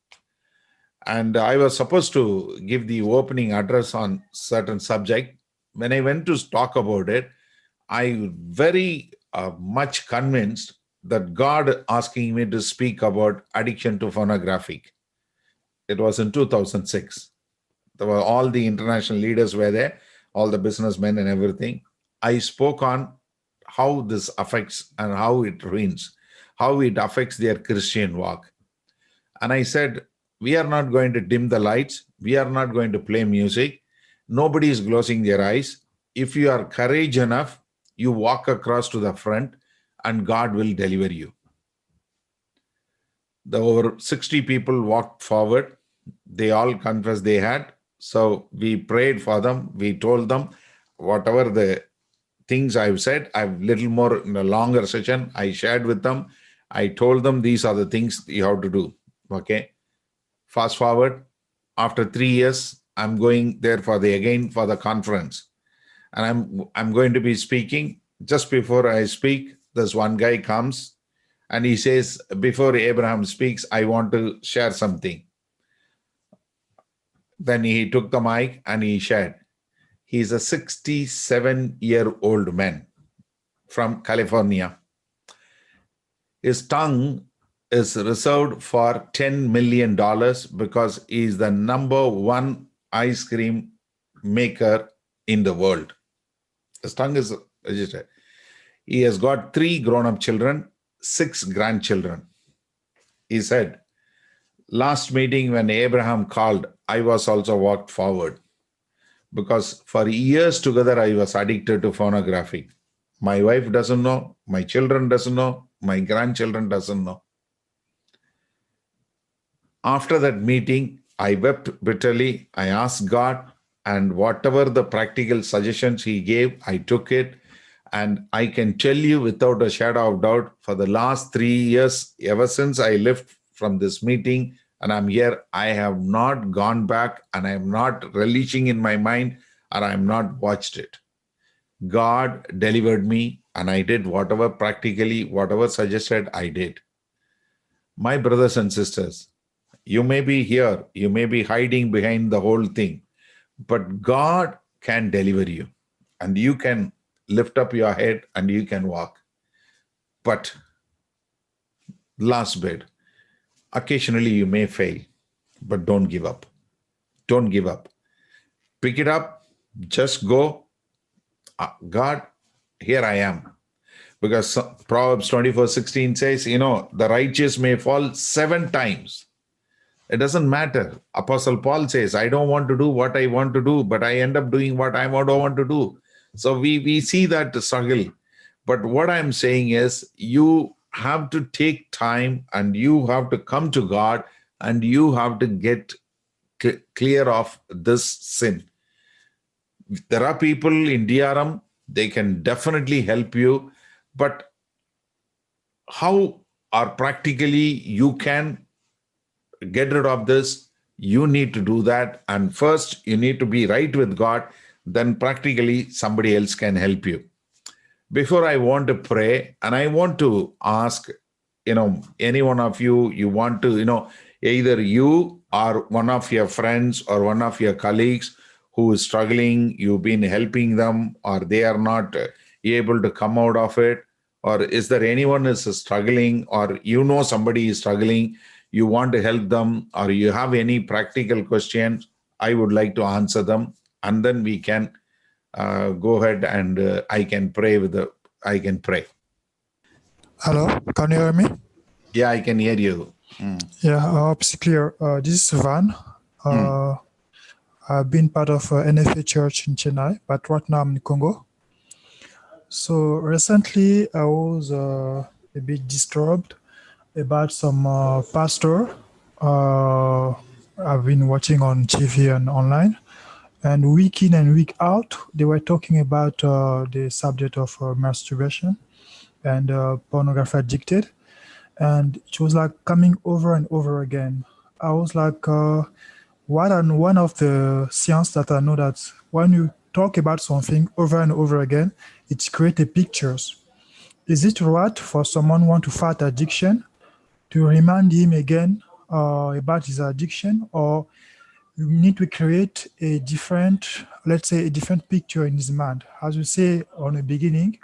And I was supposed to give the opening address on certain subject. When I went to talk about it, I very much convinced that God asking me to speak about addiction to pornographic. It was in 2006. There were all the international leaders were there, all the businessmen and everything. I spoke on how this affects and how it ruins, how it affects their Christian walk. And I said, we are not going to dim the lights. We are not going to play music. Nobody is closing their eyes. If you are courage enough, you walk across to the front and God will deliver you. The over 60 people walked forward. They all confessed they had. So we prayed for them. We told them whatever the things I've said, I've little more in a longer session, I shared with them. I told them these are the things you have to do. Okay. Fast forward, after 3 years, I'm going there for the conference. And I'm going to be speaking. Just before I speak, this one guy comes and he says, before Abraham speaks, I want to share something. Then he took the mic and he shared. He's a 67-year-old man from California. His tongue is reserved for $10 million because he's the #1 ice cream maker in the world. His tongue is registered. He has got 3 grown-up children, 6 grandchildren. He said, last meeting when Abraham called, I was also walked forward because for years together I was addicted to pornography. My wife doesn't know, my children doesn't know, my grandchildren doesn't know. After that meeting, I wept bitterly. I asked God, and whatever the practical suggestions he gave, I took it. And I can tell you without a shadow of doubt, for the last 3 years, ever since I left from this meeting and I'm here, I have not gone back and I am not relishing in my mind or I am not watched it. God delivered me and I did whatever practically, whatever suggested, I did. My brothers and sisters, you may be here, you may be hiding behind the whole thing, but God can deliver you and you can lift up your head and you can walk. But last bit, occasionally you may fail, but don't give up. Don't give up. Pick it up, just go. God, here I am. Because Proverbs 24:16 says, the righteous may fall 7 times. It doesn't matter. Apostle Paul says, I don't want to do what I want to do, but I end up doing what I don't want to do. So we see that struggle. But what I'm saying is you have to take time and you have to come to God and you have to get clear of this sin. There are people in DRM, they can definitely help you. But how or practically you can get rid of this, you need to do that. And first, you need to be right with God. Then practically somebody else can help you. Before I want to pray, and I want to ask, any one of you, you want to, either you or one of your friends or one of your colleagues who is struggling, you've been helping them, or they are not able to come out of it, or is there anyone is struggling, or somebody is struggling, you want to help them, or you have any practical questions, I would like to answer them, and then we can go ahead and I can pray I can pray. Hello, can you hear me? Yeah, I can hear you. Yeah, it's clear. This is Van. I've been part of NFA Church in Chennai, but right now I'm in Congo. So recently I was a bit disturbed about some pastor I've been watching on TV and online. And week in and week out, they were talking about the subject of masturbation and pornography addicted. And it was like coming over and over again. I was like, one of the science that I know that when you talk about something over and over again, it creates pictures. Is it right for someone who want to fight addiction to remind him again about his addiction, or you need to create a different, let's say, a different picture in his mind? As you say on the beginning,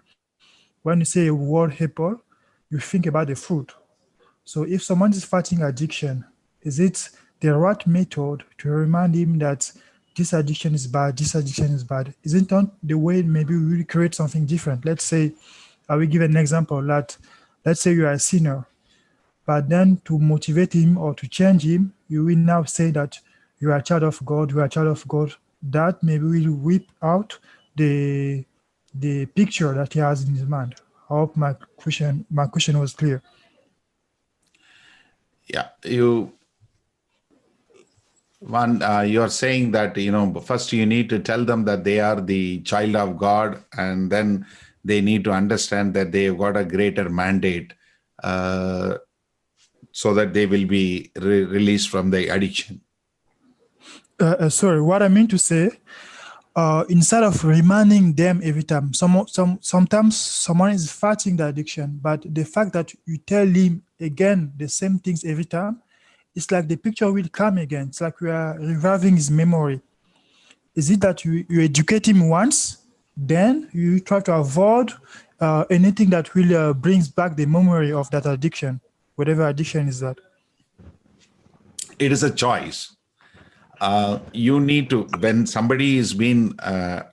when you say a word apple, you think about the fruit. So if someone is fighting addiction, is it the right method to remind him that this addiction is bad, this addiction is bad? Isn't that the way maybe we will create something different? Let's say, I will give an example that, let's say you are a sinner, but then to motivate him or to change him, you will now say that you are a child of God, you are a child of God. That maybe will whip out the picture that he has in his mind. I hope my question was clear. Yeah, you're saying that, first you need to tell them that they are the child of God, and then they need to understand that they've got a greater mandate so that they will be released from the addiction. Sorry, what I mean to say, instead of reminding them every time, sometimes someone is fighting the addiction, but the fact that you tell him again the same things every time, it's like the picture will come again. It's like we are reviving his memory. Is it that you educate him once, then you try to avoid anything that will brings back the memory of that addiction, whatever addiction is that? It is a choice. You need to, when somebody is being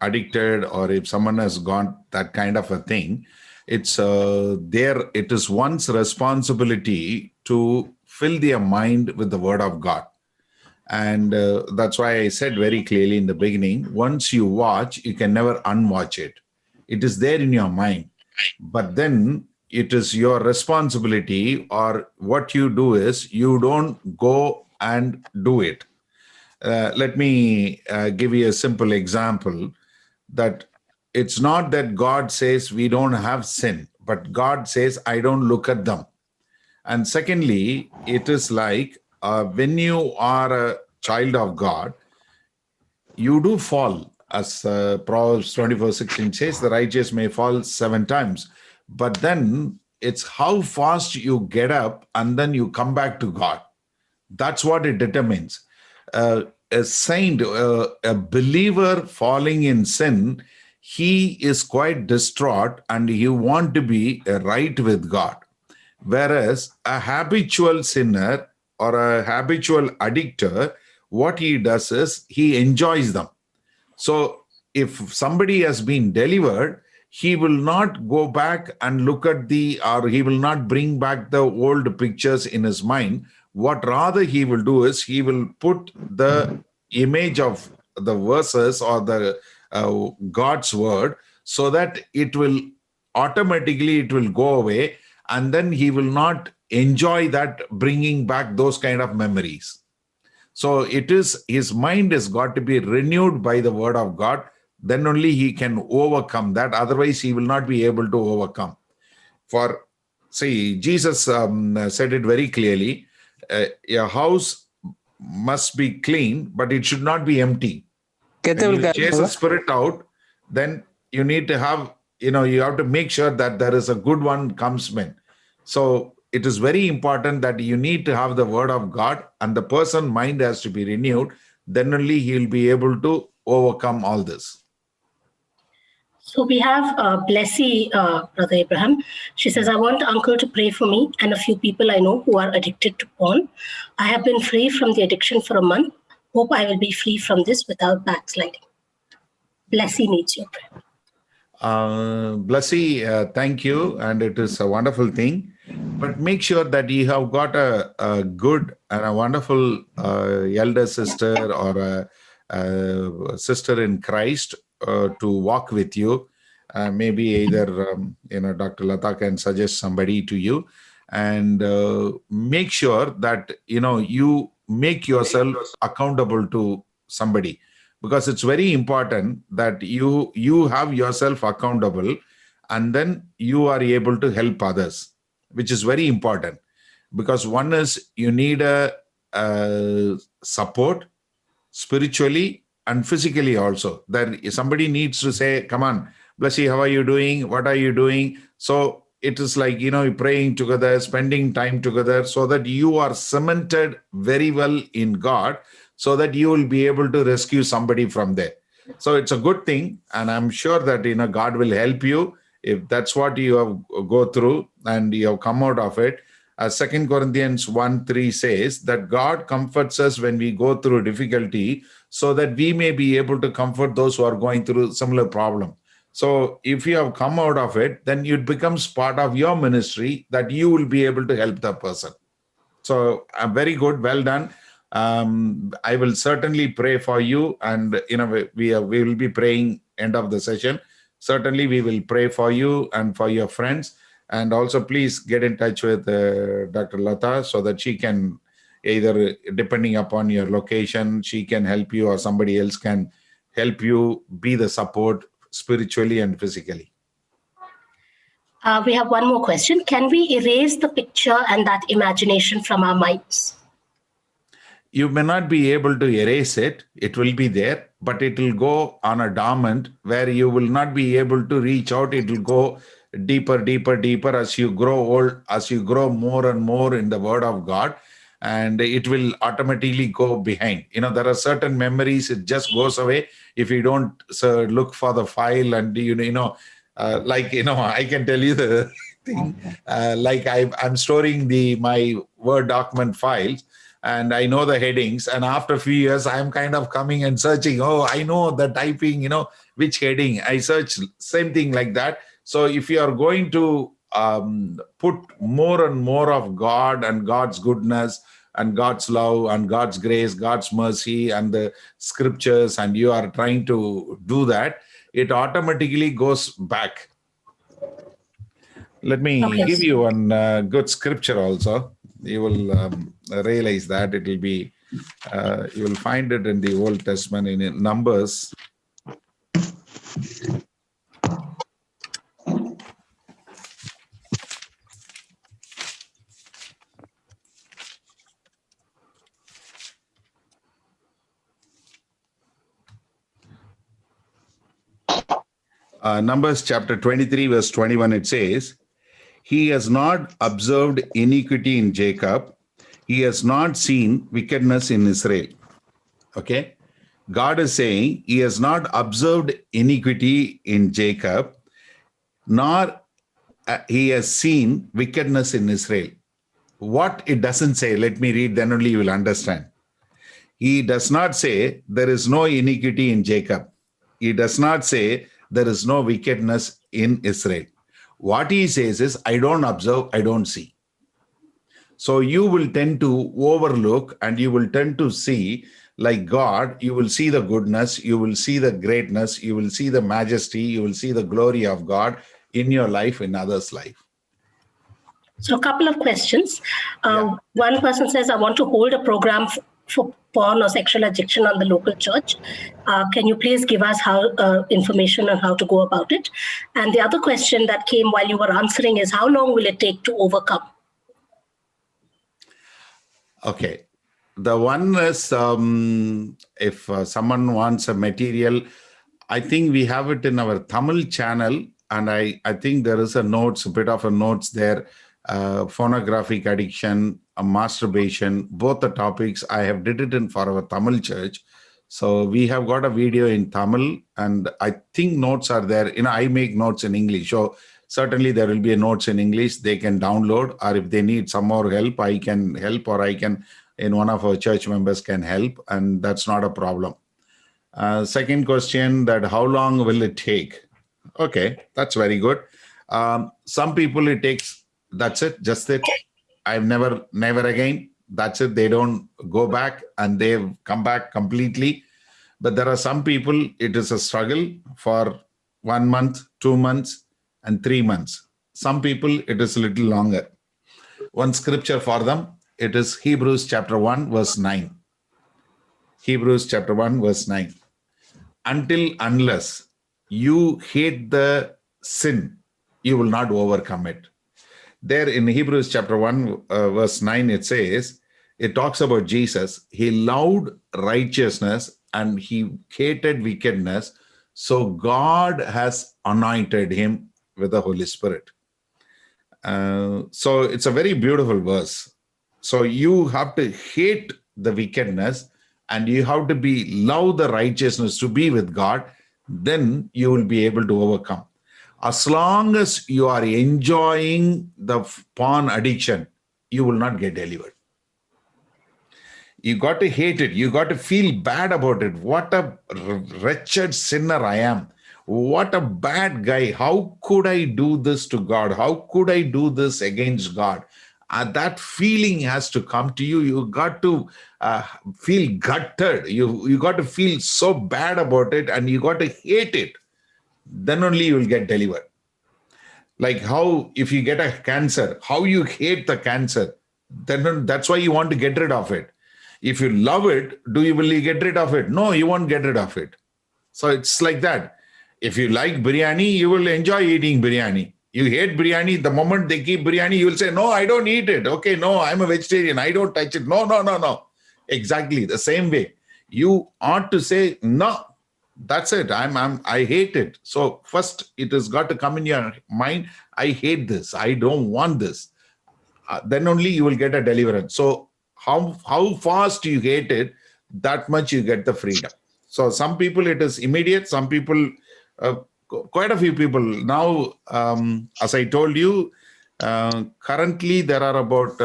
addicted, or if someone has got that kind of a thing, it is one's responsibility to fill their mind with the word of God. And that's why I said very clearly in the beginning, once you watch, you can never unwatch it. It is there in your mind. But then it is your responsibility, or what you do is you don't go and do it. Let me give you a simple example, that it's not that God says we don't have sin, but God says, I don't look at them. And secondly, it is like when you are a child of God, you do fall. As Proverbs 24:16 says, the righteous may fall 7 times. But then it's how fast you get up and then you come back to God. That's what it determines. A saint, a believer falling in sin, he is quite distraught and he wants to be right with God. Whereas a habitual sinner or a habitual addictor, what he does is he enjoys them. So if somebody has been delivered, he will not go back and look at or he will not bring back the old pictures in his mind. What rather he will do is he will put the image of the verses or the God's word, so that it will automatically go away, and then he will not enjoy that, bringing back those kind of memories. So his mind has got to be renewed by the word of God. Then only he can overcome that. Otherwise, he will not be able to overcome. Jesus said it very clearly. A house must be clean, but it should not be empty. When you chase a spirit out, then you need to have, you have to make sure that there is a good one comes in. So it is very important that you need to have the word of God, and the person's mind has to be renewed. Then only he will be able to overcome all this. So we have Blessy, Brother Abraham. She says, I want Uncle to pray for me and a few people I know who are addicted to porn. I have been free from the addiction for a month. Hope I will be free from this without backsliding. Blessy needs your prayer. Blessy, thank you. And it is a wonderful thing. But make sure that you have got a good and a wonderful elder sister or a sister in Christ to walk with you. Maybe either, Dr. Lata can suggest somebody to you, and make sure that, you make yourself accountable to somebody, because it's very important that you have yourself accountable, and then you are able to help others, which is very important. Because one is, you need a support spiritually and physically also. That somebody needs to say, come on, Blessy, how are you doing? What are you doing? So it is like, praying together, spending time together, so that you are cemented very well in God, so that you will be able to rescue somebody from there. So it's a good thing. And I'm sure that, God will help you if that's what you have go through and you have come out of it. As 2 Corinthians 1:3 says that God comforts us when we go through difficulty, so that we may be able to comfort those who are going through similar problem. So if you have come out of it, then it becomes part of your ministry that you will be able to help the person. So very good, well done. I will certainly pray for you, and we will be praying end of the session. Certainly we will pray for you and for your friends. And also please get in touch with Dr. Lata, so that she can, either depending upon your location, she can help you, or somebody else can help you be the support spiritually and physically. We have one more question. Can we erase the picture and that imagination from our minds? You may not be able to erase it. It will be there, but it will go on a dormant where you will not be able to reach out. It will go deeper, deeper, deeper as you grow old, as you grow more and more in the Word of God, and it will automatically go behind. There are certain memories, it just goes away if you don't look for the file. And I can tell you the thing, like I'm storing my Word document files, and I know the headings, and after a few years I'm kind of coming and searching, I know the typing, which heading I search, same thing like that. So if you are going to put more and more of God and God's goodness and God's love and God's grace, God's mercy and the scriptures, and you are trying to do that, it automatically goes back. Let me give you one good scripture also. You will realize that it will be, you will find it in the Old Testament in Numbers. Numbers chapter 23, verse 21, it says, he has not observed iniquity in Jacob. He has not seen wickedness in Israel. Okay. God is saying he has not observed iniquity in Jacob, nor he has seen wickedness in Israel. What it doesn't say, let me read, then only you will understand. He does not say there is no iniquity in Jacob. He does not say there is no wickedness in Israel. What he says is, I don't observe, I don't see. So you will tend to overlook and you will tend to see, like God, you will see the goodness, you will see the greatness, you will see the majesty, you will see the glory of God in your life, in others' life. So a couple of questions. One person says, I want to hold a program for porn or sexual addiction on the local church. Can you please give us information on how to go about it? And the other question that came while you were answering is, how long will it take to overcome? Okay. The one is, if someone wants a material, I think we have it in our Tamil channel, and I think there is a bit of a notes there, phonographic addiction, masturbation, both the topics I have did it in for our Tamil church. So we have got a video in Tamil, and I think notes are there. I make notes in English. So certainly there will be notes in English they can download, or if they need some more help, I can help, or one of our church members can help, and that's not a problem. Second question, that how long will it take? Okay, that's very good. Some people it takes, that's it, just it. I've never again. That's it. They don't go back and they've come back completely. But there are some people, it is a struggle for 1 month, 2 months, and 3 months. Some people, it is a little longer. One scripture for them, it is Hebrews chapter 1, verse 9. Hebrews chapter 1, verse 9. Unless you hate the sin, you will not overcome it. There in Hebrews chapter 1, verse 9, it says, it talks about Jesus. He loved righteousness and he hated wickedness. So God has anointed him with the Holy Spirit. So it's a very beautiful verse. So you have to hate the wickedness and you have to love the righteousness to be with God. Then you will be able to overcome. As long as you are enjoying the porn addiction, you will not get delivered. You got to hate it. You got to feel bad about it. What a wretched sinner I am. What a bad guy. How could I do this to God? How could I do this against God? That feeling has to come to you. You got to feel gutted. You got to feel so bad about it and you got to hate it. Then only you will get delivered. Like how if you get a cancer, how you hate the cancer, then that's why you want to get rid of it. If you love it, will you get rid of it? No, you won't get rid of it. So it's like that. If you like biryani, you will enjoy eating biryani. You hate biryani, the moment they keep biryani, you will say, no, I don't eat it. Okay, no, I'm a vegetarian. I don't touch it. No. Exactly the same way. You ought to say, no, that's it. I hate it. So first it has got to come in your mind. I hate this. I don't want this. Then only you will get a deliverance. So how fast you hate it, that much you get the freedom. So some people it is immediate. Some people, quite a few people now, as I told you, currently there are about,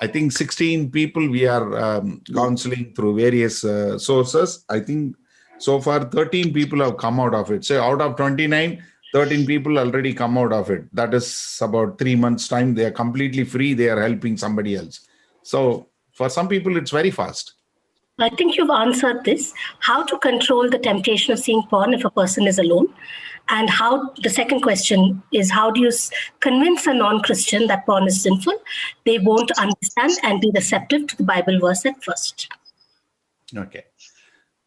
I think 16 people we are counseling through various sources. I think so far 13 people have come out of it. So out of 29, 13 people already come out of it. That is about 3 months time. They are completely free. They are helping somebody else. So for some people, it's very fast. I think you've answered this. How to control the temptation of seeing porn if a person is alone? And the second question is, how do you convince a non-Christian that porn is sinful? They won't understand and be receptive to the Bible verse at first. Okay.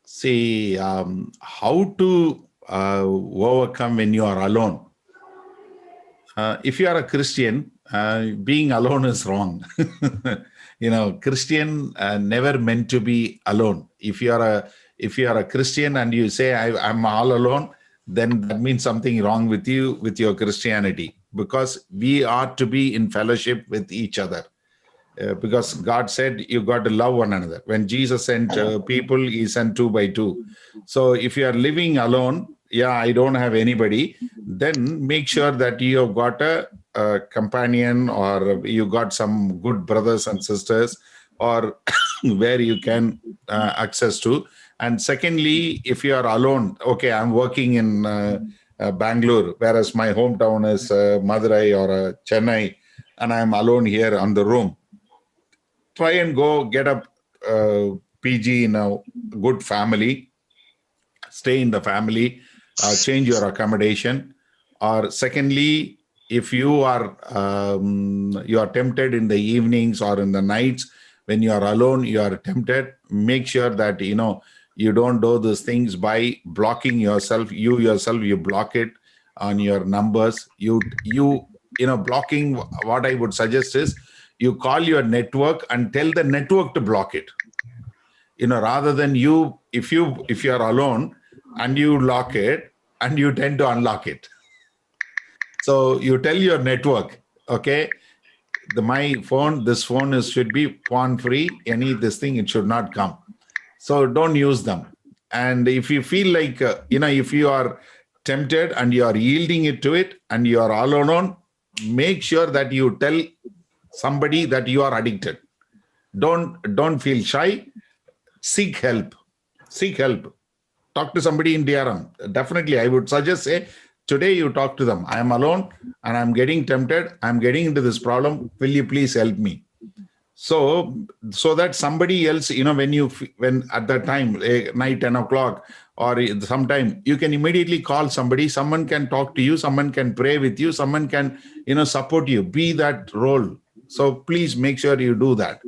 See, how to overcome when you are alone. If you are a Christian, being alone is wrong. Christian never meant to be alone. If you are a Christian and you say I'm all alone, then that means something wrong with you, with your Christianity, because we are to be in fellowship with each other. Because God said you got to love one another. When Jesus sent people, he sent 2 by 2. So if you are living alone, I don't have anybody, then make sure that you have got a companion, or you got some good brothers and sisters, or where you can access to. And secondly, if you are alone, okay, I'm working in Bangalore, whereas my hometown is Madurai or Chennai, and I'm alone here on the room. Try and go get a PG in a good family, stay in the family, change your accommodation. Or secondly, if you are tempted in the evenings or in the nights, when you are alone, you are tempted, make sure that, you don't do those things by blocking yourself. You block it on your numbers. Blocking, what I would suggest is, you call your network and tell the network to block it. Rather than if you are alone and you lock it and you tend to unlock it. So you tell your network, okay, this phone should be porn free. This thing, it should not come. So don't use them. And if you feel like, if you are tempted and you are yielding it to it and you are all alone, make sure that you tell somebody that you are addicted. Don't feel shy. Seek help. Talk to somebody in DRM. Definitely, I would suggest, today you talk to them. I am alone and I'm getting tempted. I'm getting into this problem. Will you please help me? So that somebody else, when at that time, night 10 o'clock or sometime, you can immediately call somebody. Someone can talk to you. Someone can pray with you. Someone can, support you. Be that role. So please make sure you do that.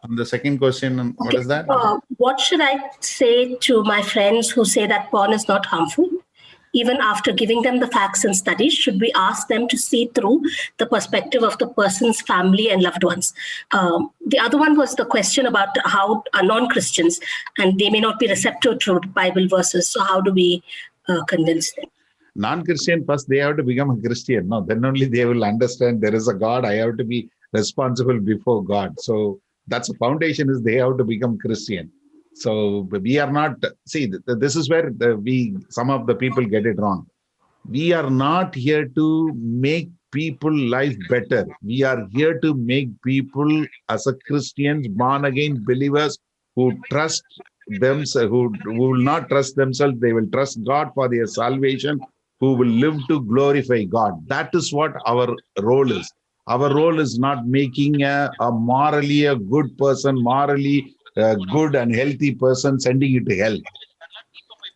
And the second question, what is that? What should I say to my friends who say that porn is not harmful? even after giving them the facts and studies, should we ask them to see through the perspective of the person's family and loved ones? The other one was the question about how non-Christians, and they may not be receptive to Bible verses. So how do we convince them? Non-Christian, first they have to become a Christian. No, then only they will understand there is a God. I have to be responsible before God. So that's the foundation, is they have to become Christian. So we are not, see, this is where some of the people get it wrong. We are not here to make people life better. We are here to make people as a Christians, born again believers who trust themselves, who will not trust themselves. They will trust God for their salvation, who will live to glorify God. That is what our role is. Our role is not making a morally a good person, morally good and healthy person, sending you to hell.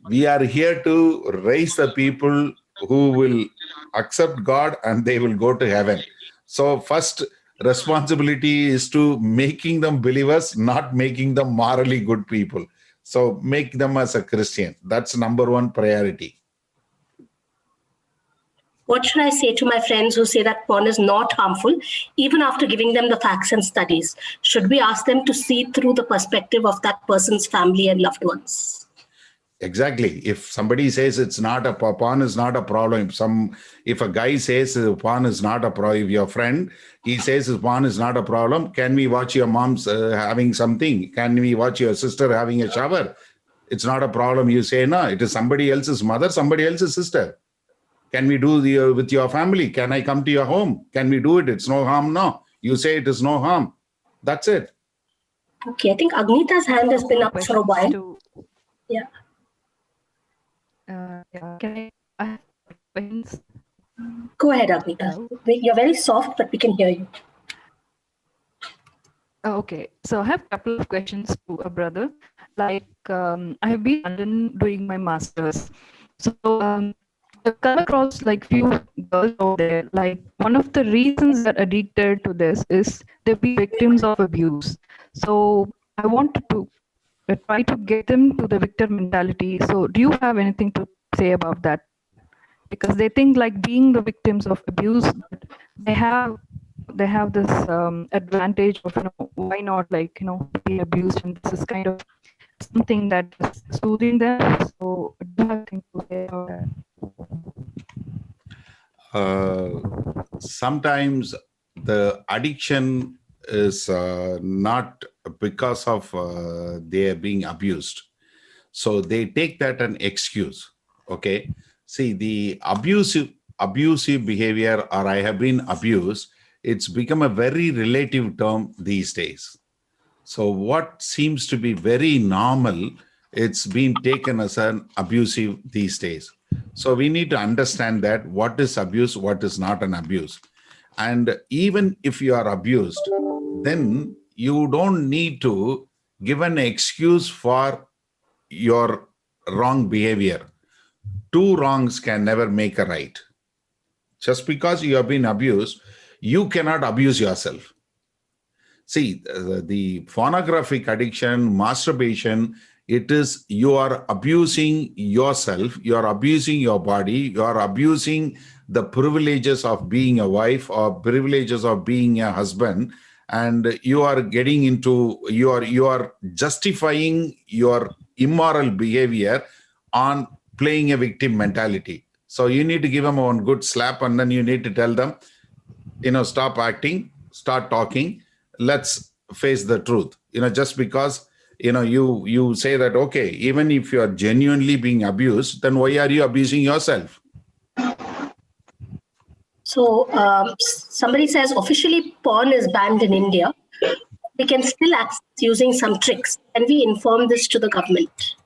We are here to raise the people who will accept God and they will go to heaven. So first responsibility is to making them believers, not making them morally good people. So make them as a Christian. That's number one priority. What should I say to my friends who say that porn is not harmful, even after giving them the facts and studies? Should we ask them to see through the perspective of that person's family and loved ones? Exactly. If somebody says it's not porn is not a problem. If a guy says porn is not a problem, if your friend, he says porn is not a problem, can we watch your mom's having something? Can we watch your sister having a shower? It's not a problem. You say, no, it is somebody else's mother, somebody else's sister. Can we do with your family? Can I come to your home? Can we do it? It's no harm. No. You say it is no harm. That's it. Okay. I think Agnita's hand has been up for a while. Yeah. Can I have questions? Go ahead, Agnita. You're very soft, but we can hear you. Okay. So I have a couple of questions to a brother. Like, I have been in London doing my master's. So, I've come across like few girls out there. Like, one of the reasons they're addicted to this is they've been victims of abuse. So I wanted to try to get them to the victim mentality. So do you have anything to say about that? Because they think like being the victims of abuse, they have this advantage of, why not be abused, and this is kind of something that is soothing them. So do you have anything to say about that? Sometimes the addiction is not because of they are being abused. So they take that an excuse. Okay. See, the abusive behavior, or I have been abused, it's become a very relative term these days. So what seems to be very normal, it's been taken as an abusive these days. So we need to understand that what is abuse, what is not an abuse. And even if you are abused, then you don't need to give an excuse for your wrong behavior. Two wrongs can never make a right. Just because you have been abused, you cannot abuse yourself. See, the pornographic addiction, masturbation, it is you are abusing yourself, you are abusing your body, you are abusing the privileges of being a wife or privileges of being a husband, and you are getting into, you are justifying your immoral behavior on playing a victim mentality. So you need to give them one good slap, and then you need to tell them, stop acting, start talking, let's face the truth. Just because you say that, okay, even if you are genuinely being abused, then why are you abusing yourself? So somebody says officially porn is banned in India. We can still access using some tricks. Can we inform this to the government?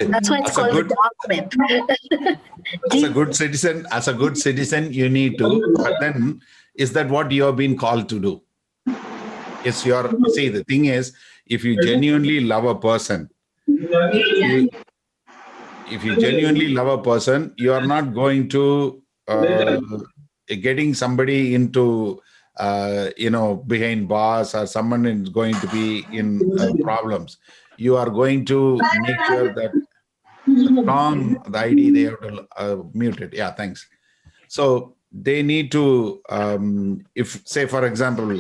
That's why it's called the dark web. As a good citizen, you need to. But then, is that what you have been called to do? See, the thing is, if you genuinely love a person, you are not going to getting somebody into behind bars, or someone is going to be in problems, you are going to make sure that from the ID, they have to mute it. Yeah, thanks. So they need to, if say, for example,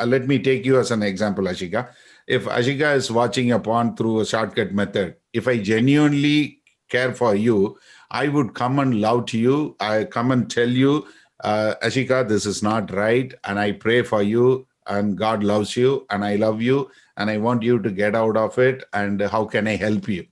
let me take you as an example, Ashika. If Ashika is watching a porn through a shortcut method, if I genuinely care for you, I would come and love to you. I come and tell you, Ashika, this is not right. And I pray for you, and God loves you, and I love you, and I want you to get out of it. And how can I help you?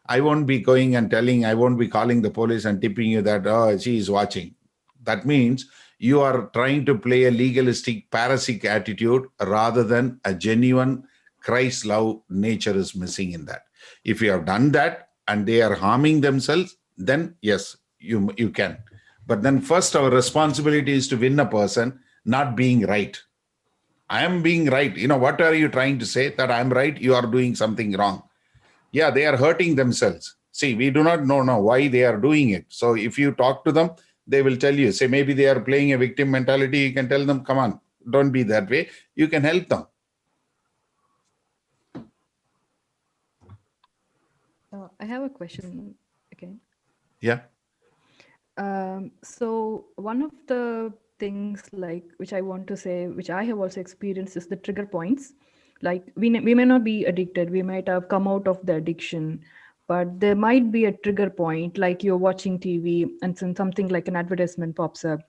I won't be going and I won't be calling the police and tipping you that, oh, she is watching. That means you are trying to play a legalistic, parasitic attitude rather than a genuine Christ love nature is missing in that. If you have done that and they are harming themselves, then yes, you can. But then first our responsibility is to win a person, not being right. I am being right. What are you trying to say? That I'm right, you are doing something wrong. Yeah, they are hurting themselves. See, we do not know now why they are doing it. So if you talk to them, they will tell you. Say, maybe they are playing a victim mentality. You can tell them, come on, don't be that way. You can help them. I have a question again. Yeah. So one of the things which I want to say, which I have also experienced, is the trigger points. Like we may not be addicted, we might have come out of the addiction, but there might be a trigger point, like you're watching TV and something like an advertisement pops up.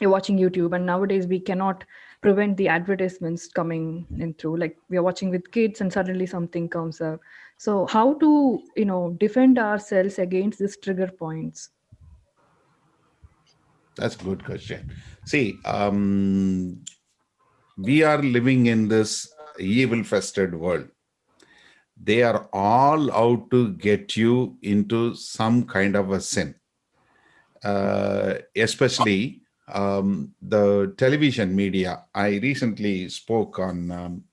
You're watching YouTube, and nowadays we cannot prevent the advertisements coming in through. Like we are watching with kids and suddenly something comes up. So how to, defend ourselves against these trigger points? That's a good question. See, we are living in this evil-fested world. They are all out to get you into some kind of a sin. Especially the television media. I recently spoke on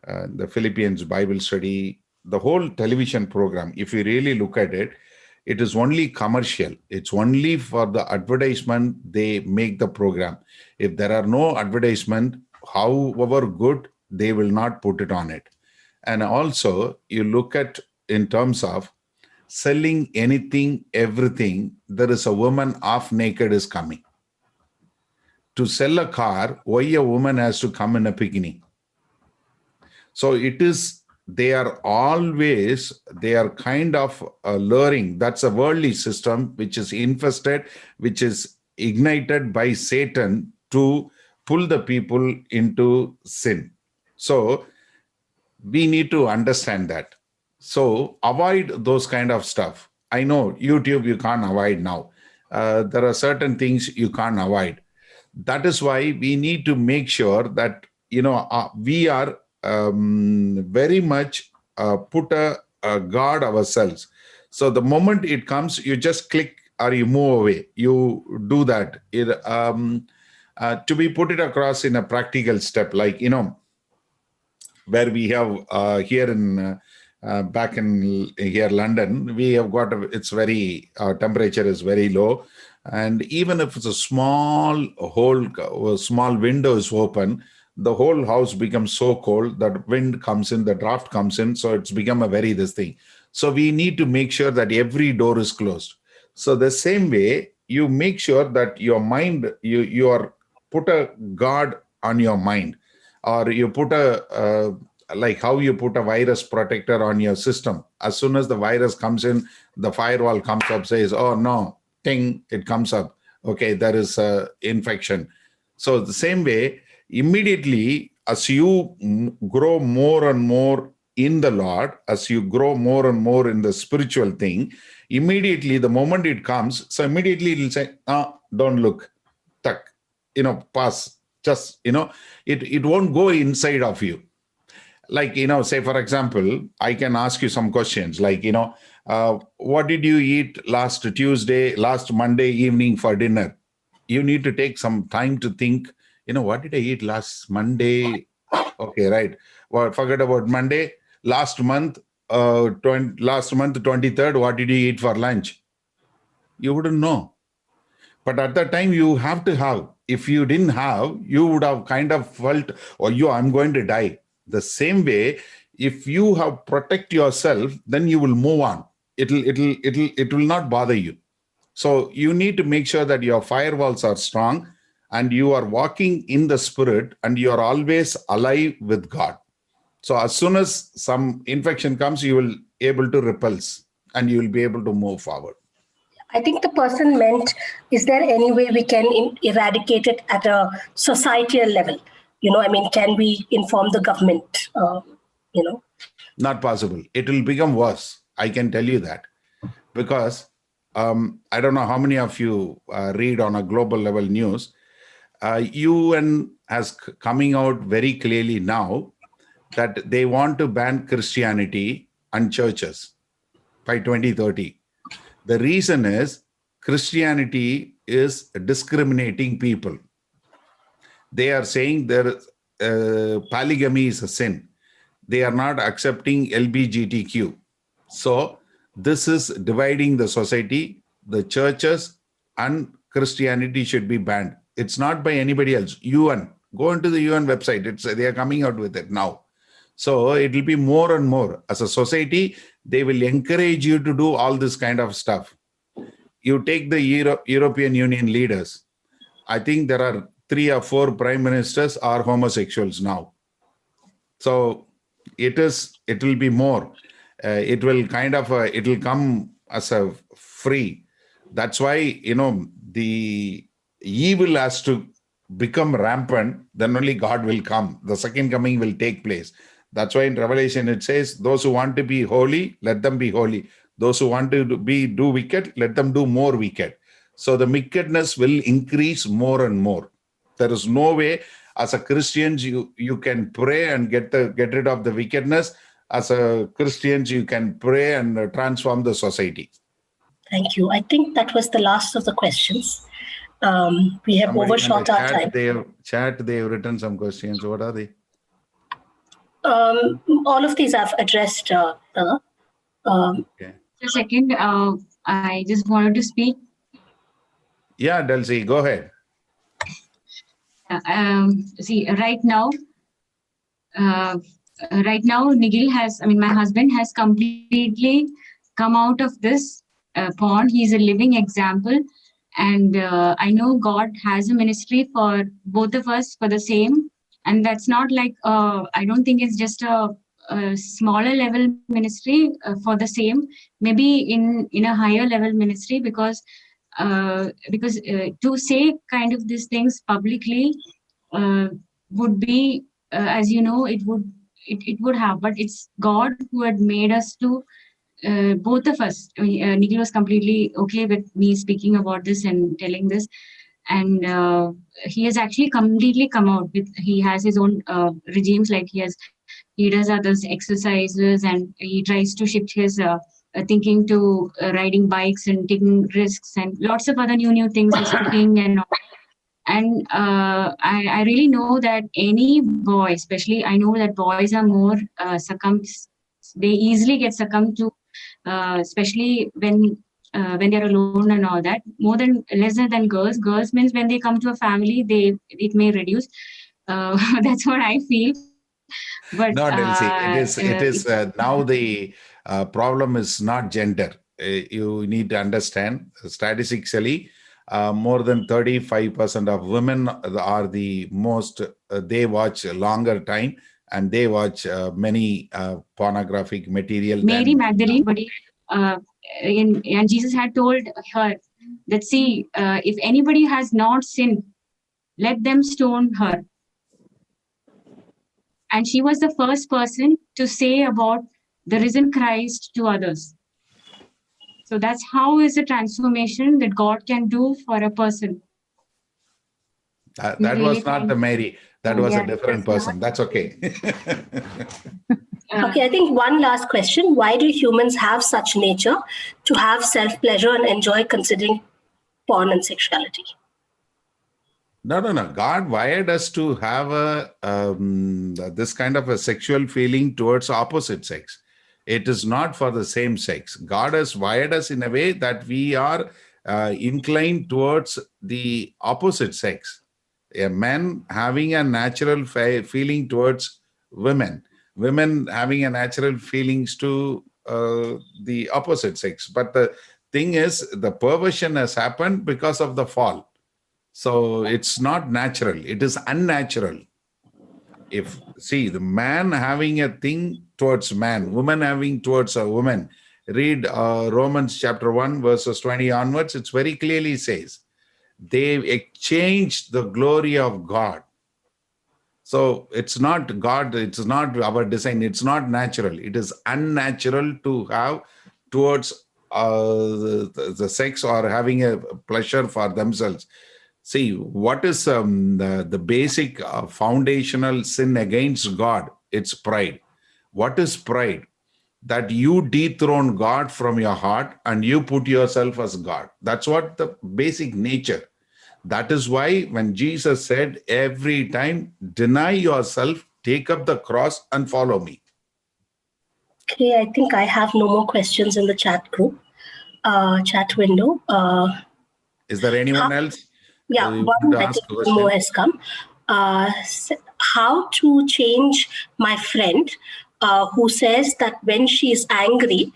the Philippines Bible study. The whole television program, if you really look at it, it is only commercial. It's only for the advertisement they make the program. If there are no advertisement, however good, they will not put it on it. And also, you look at in terms of selling anything, everything, there is a woman half naked is coming. To sell a car, why a woman has to come in a bikini? So they are kind of luring. That's a worldly system which is infested, which is ignited by Satan to pull the people into sin. So we need to understand that. So avoid those kind of stuff. I know YouTube you can't avoid now. There are certain things you can't avoid. That is why we need to make sure that we are very much put a guard ourselves. So the moment it comes, you just click or you move away. You do that. To be put it across in a practical step, like where we have here in back in here London, we have got it's very temperature is very low, and even if it's a small window is open, the whole house becomes so cold that wind comes in, the draft comes in, so it's become a very this thing. So we need to make sure that every door is closed. So the same way, you make sure that your mind, you are put a guard on your mind, or you put like how you put a virus protector on your system. As soon as the virus comes in, the firewall comes up, says, oh no, ting, it comes up. Okay, there is a infection. So the same way, immediately as you grow more and more in the Lord, as you grow more and more in the spiritual thing, immediately the moment it comes, so immediately it will say, don't look, tuck, pass, just, it won't go inside of you. Like, say, for example, I can ask you some questions like, what did you eat last Monday evening for dinner? You need to take some time to think, what did I eat last Monday? Okay, right. Well, forget about Monday. Last month, 23rd, what did you eat for lunch? You wouldn't know. But at that time, you have to have, if you didn't have, you would have kind of felt, oh, I'm going to die. The same way, if you have protect yourself, then you will move on. It will not bother you. So you need to make sure that your firewalls are strong and you are walking in the spirit and you are always alive with God. So as soon as some infection comes, you will be able to repulse and you will be able to move forward. I think the person meant, is there any way we can eradicate it at a societal level? Can we inform the government? Not possible. It will become worse. I can tell you that. Because I don't know how many of you read on a global level news. UN has coming out very clearly now that they want to ban Christianity and churches by 2030. The reason is Christianity is discriminating people. They are saying polygamy is a sin. They are not accepting LGBTQ. So this is dividing the society. The churches and Christianity should be banned. It's not by anybody else. UN. Go into the UN website. They are coming out with it now. So it will be more and more. As a society, they will encourage you to do all this kind of stuff. You take the European Union leaders. I think there are 3 or 4 prime ministers are homosexuals now. So it will be more. It will come as a free. That's why, the evil has to become rampant, then only God will come. The second coming will take place. That's why in Revelation it says, those who want to be holy, let them be holy. Those who want to do wicked, let them do more wicked. So the wickedness will increase more and more. There is no way as a Christian you can pray and get rid of the wickedness. As a Christian, you can pray and transform the society. Thank you. I think that was the last of the questions. We have overshot our time. They've written some questions. What are they? All of these I've addressed. Okay. Just a second, I just wanted to speak. Yeah, Delcy, go ahead. See, right now, Nigel my husband has completely come out of this pond. He's a living example. And I know God has a ministry for both of us for the same. And that's not like, I don't think it's just a smaller level ministry for the same, maybe in a higher level ministry, because to say kind of these things publicly would be, as you know, it would have, but it's God who had made us to, both of us. Nikhil was completely okay with me speaking about this and telling this. And he has actually completely come out with, he has his own regimes, like he does other exercises, and he tries to shift his thinking to riding bikes and taking risks and lots of other new things, he's cooking and all. And I really know that any boy, especially I know that boys are more they easily get succumbed to, especially when they're alone and all that, lesser than girls. Girls means when they come to a family, it may reduce. That's what I feel. But no, Delcy, it is now the problem is not gender. You need to understand statistically, more than 35% of women are the most. They watch a longer time and they watch many pornographic material. Mary Magdalene, and Jesus had told her that, see, if anybody has not sinned, let them stone her. And she was the first person to say about the risen Christ to others. So that's how is the transformation that God can do for a person. That was not the Mary. That was a different person. That's okay. Okay, I think one last question. Why do humans have such nature to have self-pleasure and enjoy considering porn and sexuality? No. God wired us to have this kind of a sexual feeling towards opposite sex. It is not for the same sex. God has wired us in a way that we are inclined towards the opposite sex. A man having a natural feeling towards women, women having a natural feelings to the opposite sex. But the thing is, the perversion has happened because of the fall. So it's not natural, it is unnatural. If, see, the man having a thing towards man, woman having towards a woman, read Romans chapter 1, verses 20 onwards, it very clearly says, they exchanged the glory of God. So it's not God, it's not our design, it's not natural. It is unnatural to have towards the sex or having a pleasure for themselves. See, what is the basic foundational sin against God? It's pride. What is pride? That you dethrone God from your heart and you put yourself as God. That's what the basic nature. That is why when Jesus said every time, deny yourself, take up the cross and follow me. Okay, I think I have no more questions in the chat group, chat window. Is there anyone else? Yeah, You one, want to I ask think a one question? more has come. How to change my friend who says that when she is angry,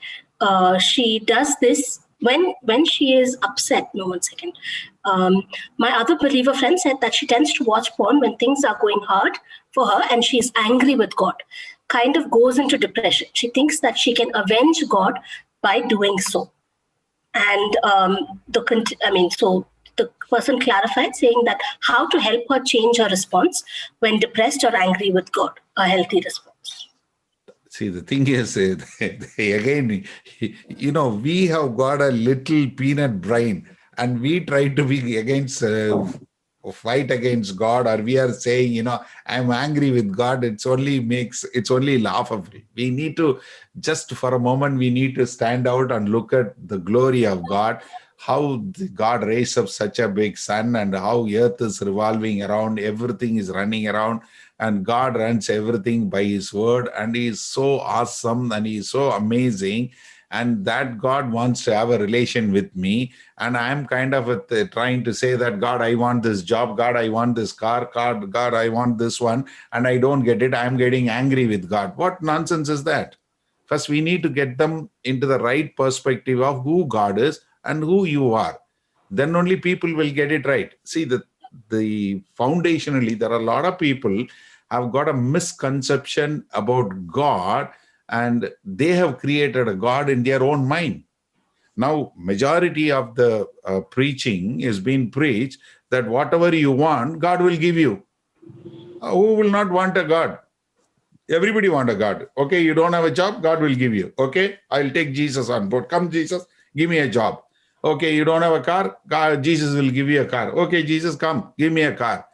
she does this when she is upset. No, 1 second. My other believer friend said that she tends to watch porn when things are going hard for her and she is angry with God. Kind of goes into depression. She thinks that she can avenge God by doing so. And so the person clarified saying that how to help her change her response when depressed or angry with God, a healthy response. See, the thing is, again, we have got a little peanut brain and we try to be against, fight against God, or we are saying, I'm angry with God. It's only laughable. We need to, just for a moment, we need to stand out and look at the glory of God, how God raised up such a big sun and how earth is revolving around, everything is running around. And God runs everything by his word, and he is so awesome and he is so amazing. And that God wants to have a relation with me. And I'm kind of trying to say that, God, I want this job. God, I want this car. God, I want this one. And I don't get it. I'm getting angry with God. What nonsense is that? First, we need to get them into the right perspective of who God is and who you are. Then only people will get it right. See, the foundationally, there are a lot of people have got a misconception about God, and they have created a God in their own mind. Now, majority of the preaching is being preached that whatever you want, God will give you. Who will not want a God? Everybody want a God. Okay, you don't have a job, God will give you. Okay, I'll take Jesus on board. Come, Jesus, give me a job. Okay, you don't have a car, God, Jesus will give you a car. Okay, Jesus, come, give me a car.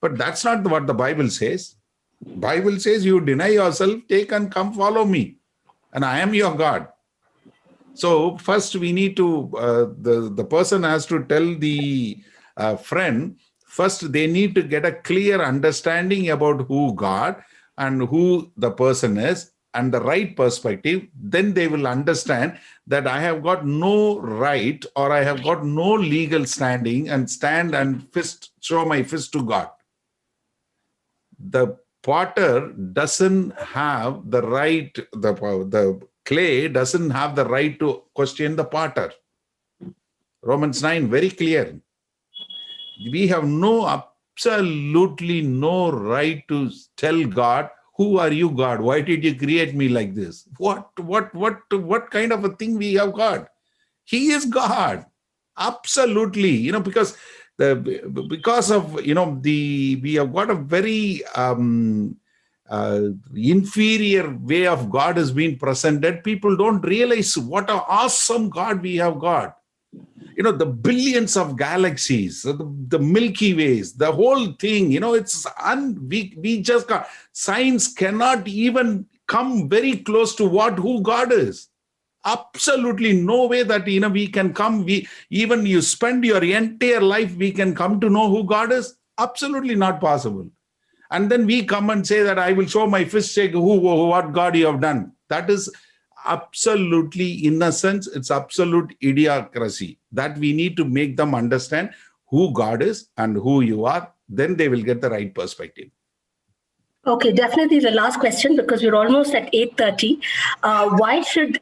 But that's not what the Bible says. Bible says you deny yourself, take and come follow me, and I am your God. So first we need to, the person has to tell the friend, first they need to get a clear understanding about who God and who the person is and the right perspective. Then they will understand that I have got no right or I have got no legal standing and stand and show my fist to God. The potter doesn't have the right, the clay doesn't have the right to question the potter. Romans 9, very clear. We have absolutely no right to tell God, who are you, God? Why did you create me like this? What kind of a thing we have got? He is God. Absolutely. Because of, we have got a very inferior way of God has been presented. People don't realize what an awesome God we have got. The billions of galaxies, the Milky Ways, the whole thing, it's we just got, science cannot even come very close to who God is. Absolutely no way that, we can come, even you spend your entire life, we can come to know who God is. Absolutely not possible. And then we come and say that I will show my fist, say what God you have done. That is absolutely innocence. It's absolute idiocracy. That we need to make them understand who God is and who you are. then they will get the right perspective. Okay, definitely the last question, because we're almost at 8:30. Why should,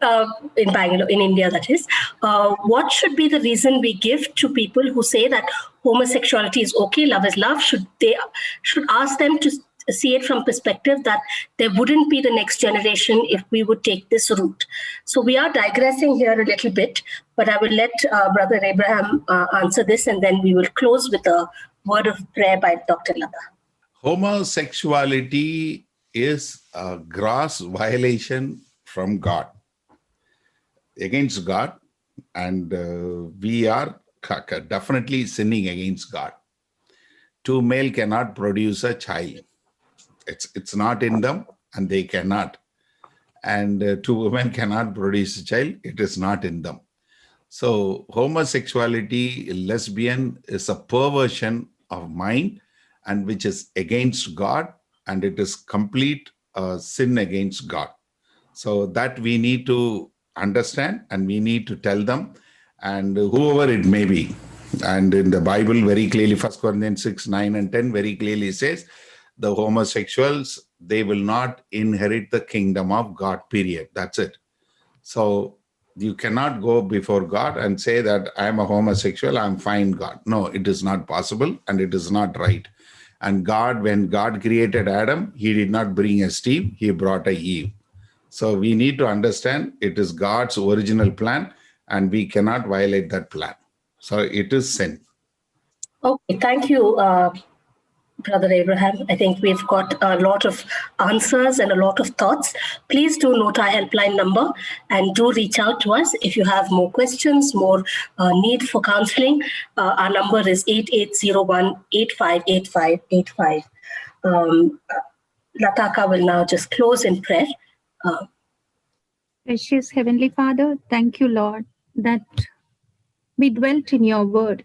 in Bangalore, in India that is, what should be the reason we give to people who say that homosexuality is okay, love is love? Should ask them to see it from perspective that there wouldn't be the next generation if we would take this route. So we are digressing here a little bit, but I will let Brother Abraham answer this, and then we will close with a word of prayer by Dr. Lata. Homosexuality is a gross violation from God, against God, and we are definitely sinning against God. Two male cannot produce a child. It's not in them, and they cannot. And two women cannot produce a child. It is not in them. So homosexuality, lesbian, is a perversion of mind, and which is against God, and it is complete sin against God. So that we need to understand, and we need to tell them, and whoever it may be. And in the Bible, very clearly, 1 Corinthians 6, 9 and 10 very clearly says, the homosexuals, they will not inherit the kingdom of God, period. That's it. So you cannot go before God and say that I'm a homosexual, I'm fine, God. No, it is not possible, and it is not right. And God, when God created Adam, he did not bring a Steve, he brought a Eve. So we need to understand it is God's original plan, and we cannot violate that plan. So it is sin. Okay, thank you, Brother Abraham. I think we've got a lot of answers and a lot of thoughts. Please do note our helpline number and do reach out to us if you have more questions, more need for counseling. Our number is 8801-858585. Lataka will now just close in prayer. Precious Heavenly Father, thank you, Lord, that we dwelt in your word.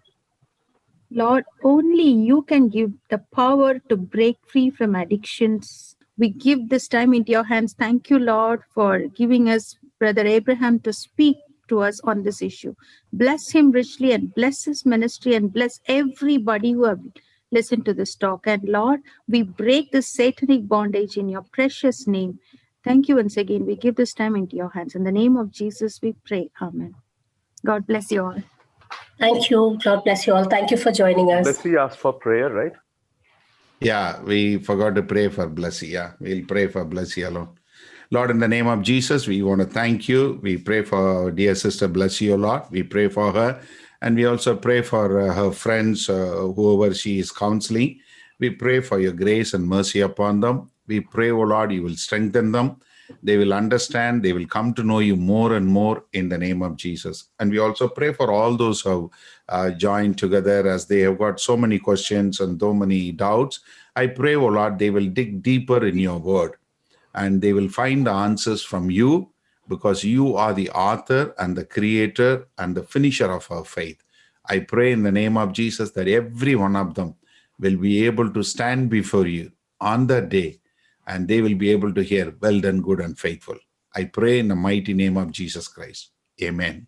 Lord, only you can give the power to break free from addictions. We give this time into your hands. Thank you, Lord, for giving us Brother Abraham to speak to us on this issue. Bless him richly, and bless his ministry, and bless everybody who have listened to this talk. And Lord, we break this satanic bondage in your precious name. Thank you once again. We give this time into your hands. In the name of Jesus, we pray. Amen. God bless you all. Thank you. God bless you all. Thank you for joining us. Blessy asked for prayer, right? Yeah, we forgot to pray for Blessy. Yeah, we'll pray for Blessy alone. Lord, in the name of Jesus, we want to thank you. We pray for our dear sister Blessy, O Lord. We pray for her. And we also pray for her friends, whoever she is counseling. We pray for your grace and mercy upon them. We pray, O Lord, you will strengthen them. They will understand. They will come to know you more and more in the name of Jesus. And we also pray for all those who have joined together, as they have got so many questions and so many doubts. I pray, O Lord, they will dig deeper in your word, and they will find the answers from you, because you are the author and the creator and the finisher of our faith. I pray in the name of Jesus that every one of them will be able to stand before you on that day, and they will be able to hear, well done, good and faithful. I pray in the mighty name of Jesus Christ. Amen.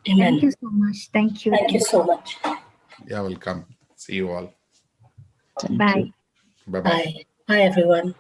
Amen. Thank you so much. Thank you. Thank you so much. Yeah, welcome. See you all. Bye. Bye-bye. Bye. Bye, everyone.